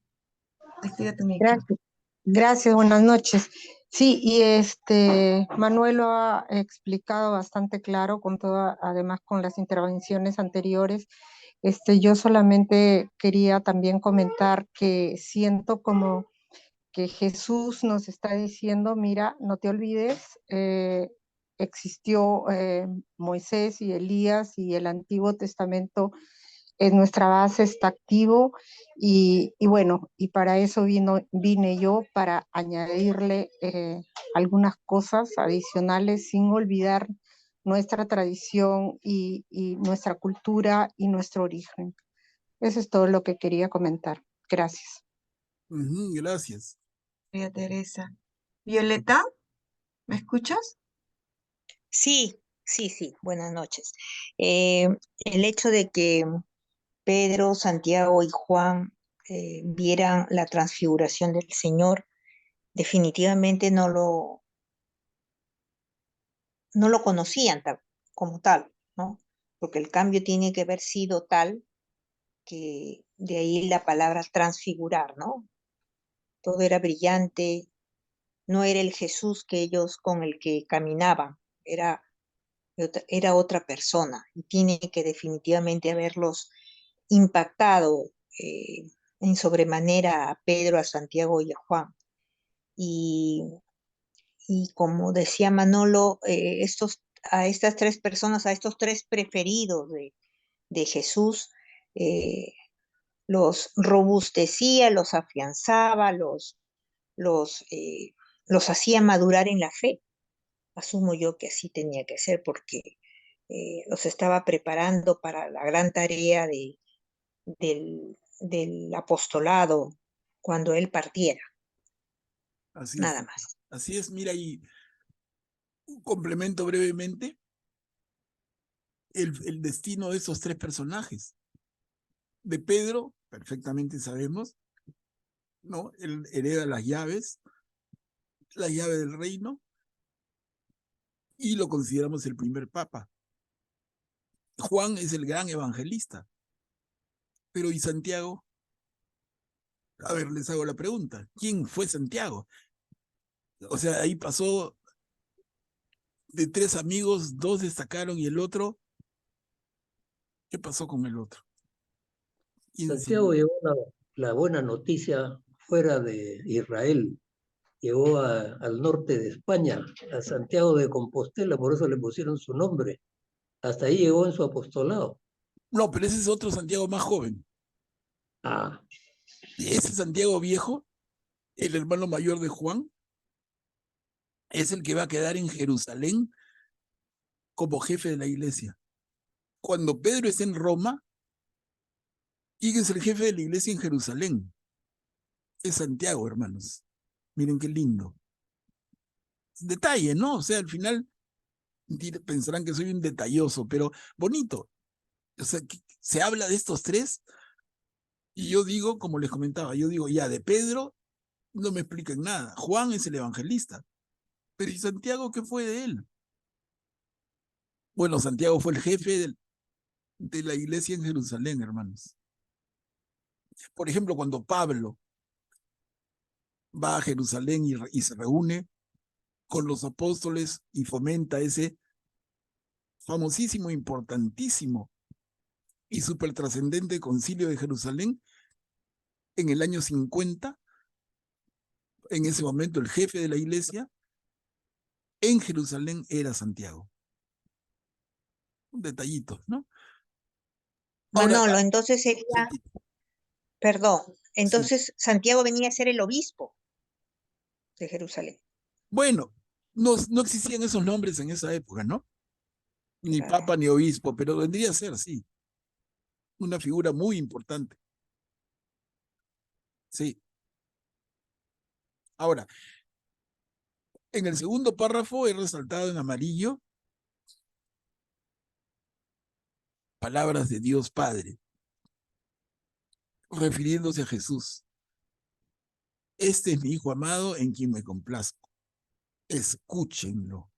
Speaker 1: Activa tu micro.
Speaker 14: Gracias, gracias, buenas noches. Sí, y Manuel lo ha explicado bastante claro, además con las intervenciones anteriores. Yo solamente quería también comentar que siento como que Jesús nos está diciendo, mira, no te olvides, existió Moisés y Elías y el Antiguo Testamento en nuestra base, está activo y bueno, y para eso vine yo, para añadirle algunas cosas adicionales sin olvidar nuestra tradición y nuestra cultura y nuestro origen. Eso es todo lo que quería comentar. Gracias.
Speaker 3: Gracias.
Speaker 1: María Teresa. Violeta, ¿me escuchas?
Speaker 15: Sí, buenas noches. El hecho de que Pedro, Santiago y Juan vieran la transfiguración del Señor, definitivamente no lo conocían como tal, ¿no? Porque el cambio tiene que haber sido tal que de ahí la palabra transfigurar, ¿no? Todo era brillante, no era el Jesús que ellos con el que caminaban, era otra persona y tiene que definitivamente haberlos impactado en sobremanera a Pedro, a Santiago y a Juan. Y como decía Manolo, a estas tres personas, a estos tres preferidos de Jesús, los robustecía, los afianzaba, los hacía madurar en la fe. asumo yo que así tenía que ser porque los estaba preparando para la gran tarea del apostolado cuando él partiera,
Speaker 3: Así
Speaker 15: nada
Speaker 3: es.
Speaker 15: más.
Speaker 3: Así es, mira, y un complemento brevemente el destino de esos tres personajes. De Pedro, perfectamente sabemos, ¿no? Él hereda las llaves del reino, y lo consideramos el primer papa. Juan es el gran evangelista. Pero ¿y Santiago? A ver, les hago la pregunta. ¿Quién fue Santiago? O sea, ahí pasó de 3 amigos, 2 destacaron y el otro, ¿qué pasó con el otro?
Speaker 4: Santiago llevó la buena noticia fuera de Israel, llegó al norte de España, a Santiago de Compostela, por eso le pusieron su nombre. Hasta ahí llegó en su apostolado.
Speaker 3: No, pero ese es otro Santiago más joven.
Speaker 4: Ah.
Speaker 3: Ese Santiago viejo, el hermano mayor de Juan, es el que va a quedar en Jerusalén como jefe de la iglesia. Cuando Pedro está en Roma, ¿quién es el jefe de la iglesia en Jerusalén? Es Santiago, hermanos. Miren qué lindo. Detalle, ¿no? O sea, al final pensarán que soy un detalloso, pero bonito. O sea, se habla de estos tres y yo digo, como les comentaba, yo digo, ya, de Pedro no me expliquen nada. Juan es el evangelista. Pero ¿y Santiago qué fue de él? Bueno, Santiago fue el jefe de la iglesia en Jerusalén, hermanos. Por ejemplo, cuando Pablo va a Jerusalén y se reúne con los apóstoles y fomenta ese famosísimo, importantísimo y súper trascendente concilio de Jerusalén, en el año 50, en ese momento el jefe de la iglesia en Jerusalén era Santiago. Un detallito, ¿no? Ahora,
Speaker 15: Manolo, entonces sería, perdón, entonces
Speaker 3: sí.
Speaker 15: Santiago venía a ser el obispo de Jerusalén.
Speaker 3: Bueno, no existían esos nombres en esa época, ¿no? Ni
Speaker 15: Claro.
Speaker 3: papa ni obispo, pero vendría a ser, sí. Una figura muy importante. Sí. Ahora, en el segundo párrafo he resaltado en amarillo palabras de Dios Padre, refiriéndose a Jesús. Este es mi Hijo amado en quien me complazco. Escúchenlo.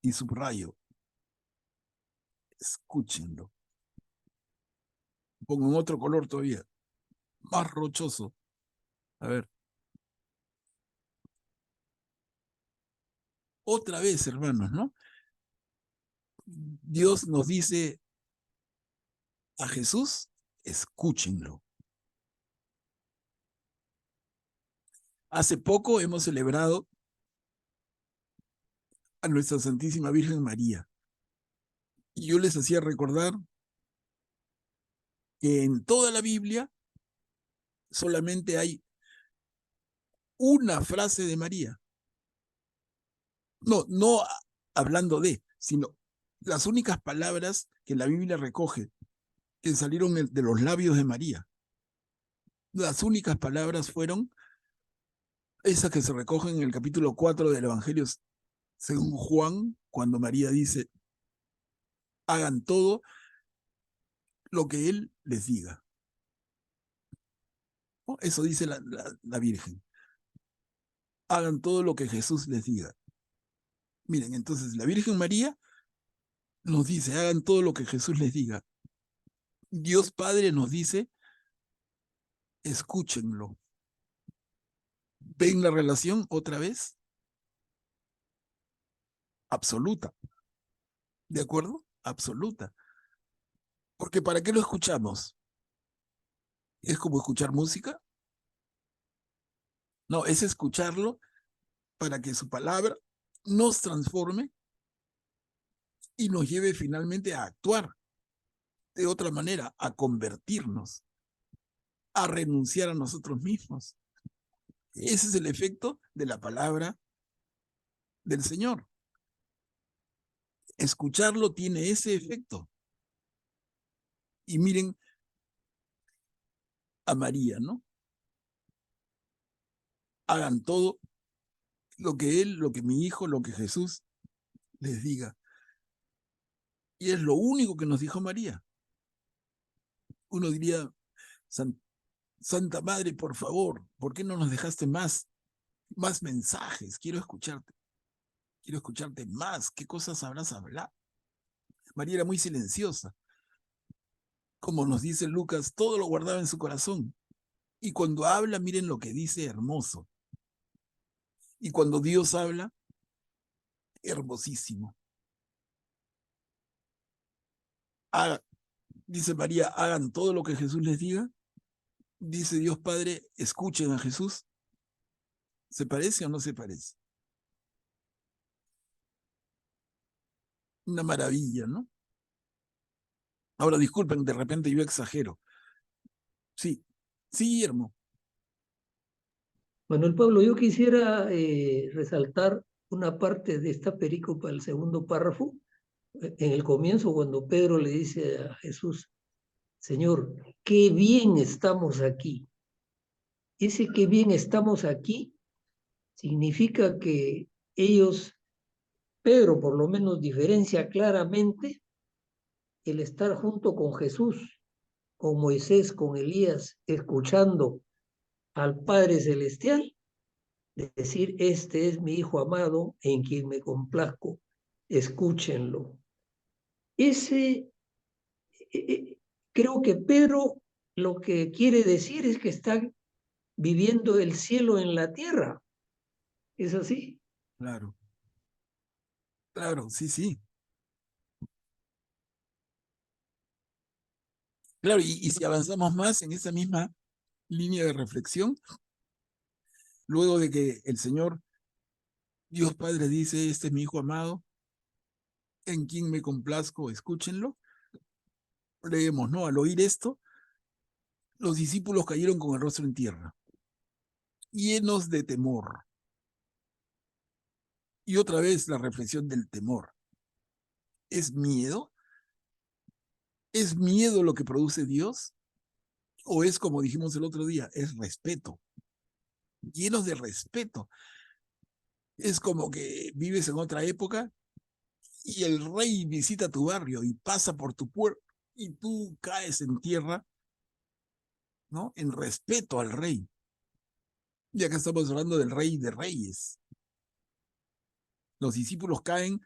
Speaker 3: Y subrayo. Escúchenlo. Pongo en otro color todavía, más rochoso. A ver. Otra vez, hermanos, ¿no? Dios nos dice a Jesús, escúchenlo. Hace poco hemos celebrado a nuestra Santísima Virgen María. Y yo les hacía recordar que en toda la Biblia solamente hay una frase de María. No hablando de, sino las únicas palabras que la Biblia recoge que salieron de los labios de María. Las únicas palabras fueron esas que se recogen en el capítulo 4 del Evangelio según Juan, cuando María dice, hagan todo lo que Él les diga. ¿No? Eso dice la Virgen. Hagan todo lo que Jesús les diga. Miren, entonces la Virgen María nos dice, hagan todo lo que Jesús les diga. Dios Padre nos dice, escúchenlo. ¿Ven la relación otra vez? Absoluta. ¿De acuerdo? Absoluta. Porque ¿para qué lo escuchamos? ¿Es como escuchar música? No, es escucharlo para que su palabra nos transforme y nos lleve finalmente a actuar de otra manera, a convertirnos, a renunciar a nosotros mismos. Ese es el efecto de la palabra del Señor. Escucharlo tiene ese efecto. Y miren a María, ¿no? Hagan todo lo que él, lo que mi hijo, lo que Jesús les diga. Y es lo único que nos dijo María. Uno diría, Santa Madre, por favor, ¿por qué no nos dejaste más mensajes? Quiero escucharte más. ¿Qué cosas habrás hablado? María era muy silenciosa. Como nos dice Lucas, todo lo guardaba en su corazón. Y cuando habla, miren lo que dice, hermoso. Y cuando Dios habla, hermosísimo. Dice María, hagan todo lo que Jesús les diga. Dice Dios Padre, escuchen a Jesús. ¿Se parece o no se parece? Una maravilla, ¿no? Ahora disculpen, de repente yo exagero. Sí, Guillermo.
Speaker 4: Manuel Pablo, yo quisiera resaltar una parte de esta perícopa, el segundo párrafo, en el comienzo, cuando Pedro le dice a Jesús, Señor, qué bien estamos aquí. Ese qué bien estamos aquí significa que Pedro por lo menos diferencia claramente el estar junto con Jesús, con Moisés, con Elías, escuchando al Padre Celestial, de decir, este es mi Hijo amado en quien me complazco, escúchenlo. Creo que Pedro lo que quiere decir es que está viviendo el cielo en la tierra. ¿Es así?
Speaker 3: Claro, sí. Claro, y si avanzamos más en esa misma línea de reflexión, luego de que el Señor, Dios Padre, dice, este es mi Hijo amado, en quien me complazco, escúchenlo, leemos, ¿no? Al oír esto, los discípulos cayeron con el rostro en tierra, llenos de temor. Y otra vez la reflexión del temor. ¿Es miedo? ¿Es miedo lo que produce Dios? ¿O es, como dijimos el otro día, es respeto? Llenos de respeto. Es como que vives en otra época y el rey visita tu barrio y pasa por tu puerta y tú caes en tierra, ¿no? En respeto al rey. Ya que estamos hablando del Rey de Reyes. Los discípulos caen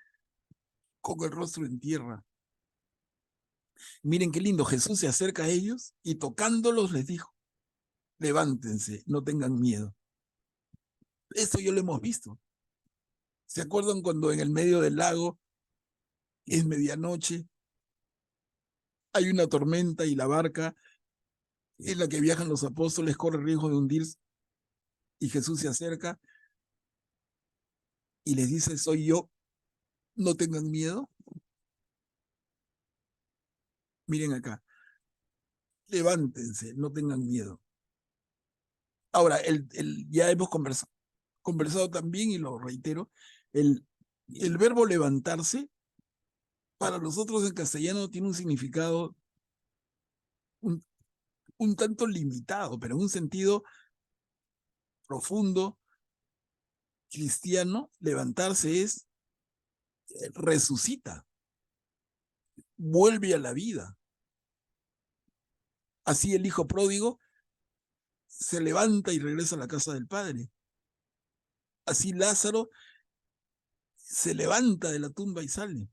Speaker 3: con el rostro en tierra. Miren qué lindo, Jesús se acerca a ellos y tocándolos les dijo, levántense, no tengan miedo. Esto ya lo hemos visto. ¿Se acuerdan cuando en el medio del lago es medianoche, hay una tormenta y la barca en la que viajan los apóstoles corre riesgo de hundirse y Jesús se acerca y les dice, soy yo, no tengan miedo? Miren acá, levántense, no tengan miedo. Ahora, ya hemos conversado también, y lo reitero, el verbo levantarse, para nosotros en castellano tiene un significado un tanto limitado, pero en un sentido profundo, cristiano. Levantarse es resucita, vuelve a la vida. Así el hijo pródigo se levanta y regresa a la casa del padre. Así Lázaro se levanta de la tumba y sale.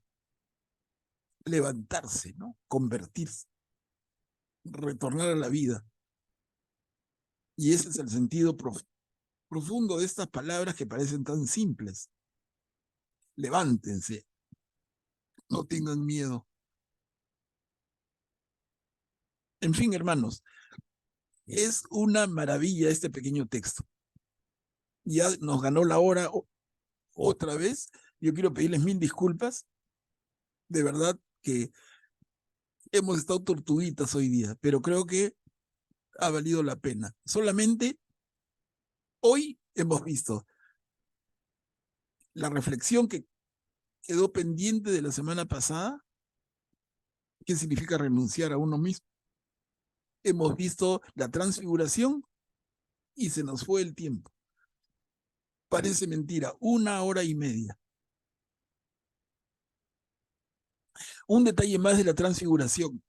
Speaker 3: Levantarse, ¿no? Convertirse, retornar a la vida. Y ese es el sentido profundo de estas palabras que parecen tan simples. Levántense, no tengan miedo. En fin, hermanos, es una maravilla este pequeño texto. Ya nos ganó la hora otra vez. Yo quiero pedirles 1000 disculpas. De verdad que hemos estado tortuguitas hoy día, pero creo que ha valido la pena. Solamente hoy hemos visto la reflexión que quedó pendiente de la semana pasada, ¿qué significa renunciar a uno mismo? Hemos visto la transfiguración y se nos fue el tiempo. Parece mentira, 1 hora y media. Un detalle más de la transfiguración,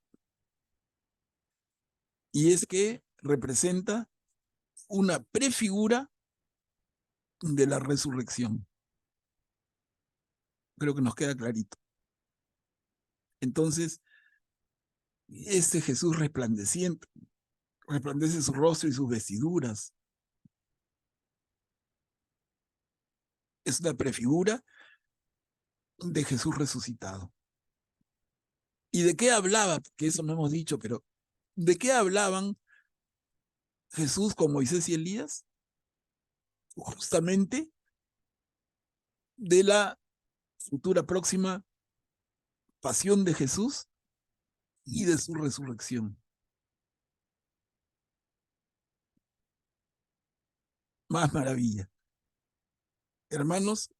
Speaker 3: y es que representa una prefigura de la resurrección. Creo que nos queda clarito. Entonces, este Jesús resplandeciente, resplandece su rostro y sus vestiduras. Es una prefigura de Jesús resucitado. ¿Y de qué hablaba? Que eso no hemos dicho, pero ¿de qué hablaban Jesús con Moisés y Elías? Justamente de la futura próxima pasión de Jesús y de su resurrección. Más maravilla. Hermanos,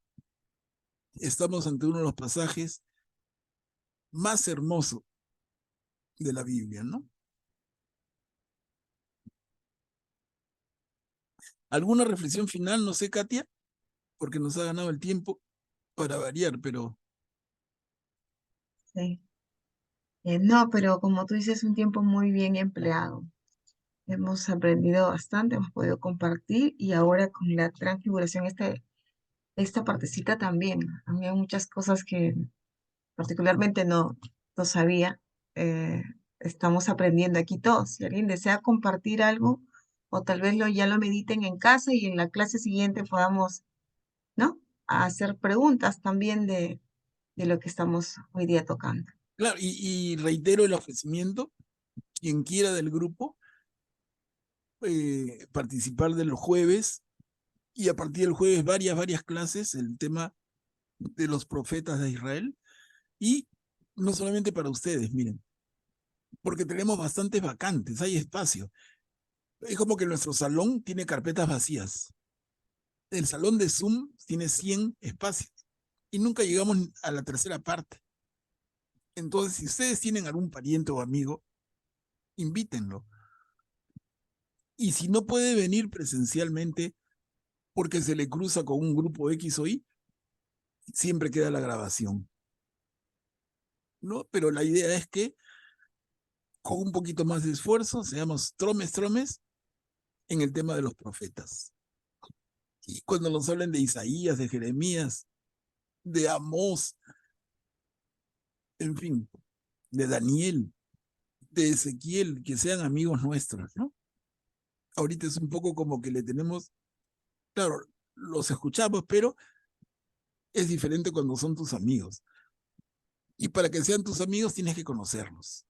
Speaker 3: estamos ante uno de los pasajes más hermosos de la Biblia, ¿no? ¿Alguna reflexión final? No sé, Katia, porque nos ha ganado el tiempo para variar, pero...
Speaker 1: Sí. No, pero como tú dices, es un tiempo muy bien empleado. Hemos aprendido bastante, hemos podido compartir y ahora con la transfiguración, esta partecita también. A mí hay muchas cosas que particularmente no sabía. eh, Estamos aprendiendo aquí todos. Si alguien desea compartir algo o tal vez ya lo mediten en casa y en la clase siguiente podamos, ¿no? Hacer preguntas también de lo que estamos hoy día tocando.
Speaker 3: Claro, y reitero el ofrecimiento, quien quiera del grupo, participar de los jueves, y a partir del jueves varias clases, el tema de los profetas de Israel, y no solamente para ustedes, miren, porque tenemos bastantes vacantes, hay espacio. Es como que nuestro salón tiene carpetas vacías. El salón de Zoom tiene 100 espacios y nunca llegamos a la tercera parte. Entonces, si ustedes tienen algún pariente o amigo, invítenlo. Y si no puede venir presencialmente porque se le cruza con un grupo X o Y, siempre queda la grabación, ¿no? Pero la idea es que con un poquito más de esfuerzo seamos tromes en el tema de los profetas. Y cuando nos hablen de Isaías, de Jeremías, de Amós, en fin, de Daniel, de Ezequiel, que sean amigos nuestros, ¿no? Ahorita es un poco como que le tenemos, claro, los escuchamos, pero es diferente cuando son tus amigos. Y para que sean tus amigos tienes que conocerlos.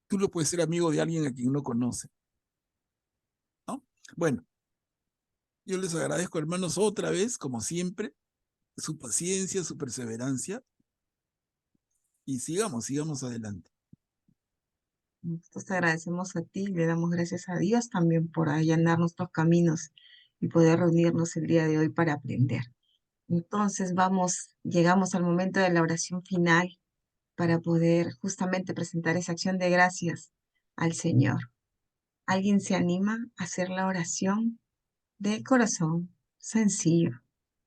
Speaker 3: Tú no puedes ser amigo de alguien a quien no conoce, ¿no? Bueno, yo les agradezco, hermanos, otra vez, como siempre, su paciencia, su perseverancia, y sigamos adelante.
Speaker 1: Nosotros te agradecemos a ti, le damos gracias a Dios también por allanar nuestros caminos y poder reunirnos el día de hoy para aprender. Entonces llegamos al momento de la oración final para poder justamente presentar esa acción de gracias al Señor. ¿Alguien se anima a hacer la oración de corazón sencillo?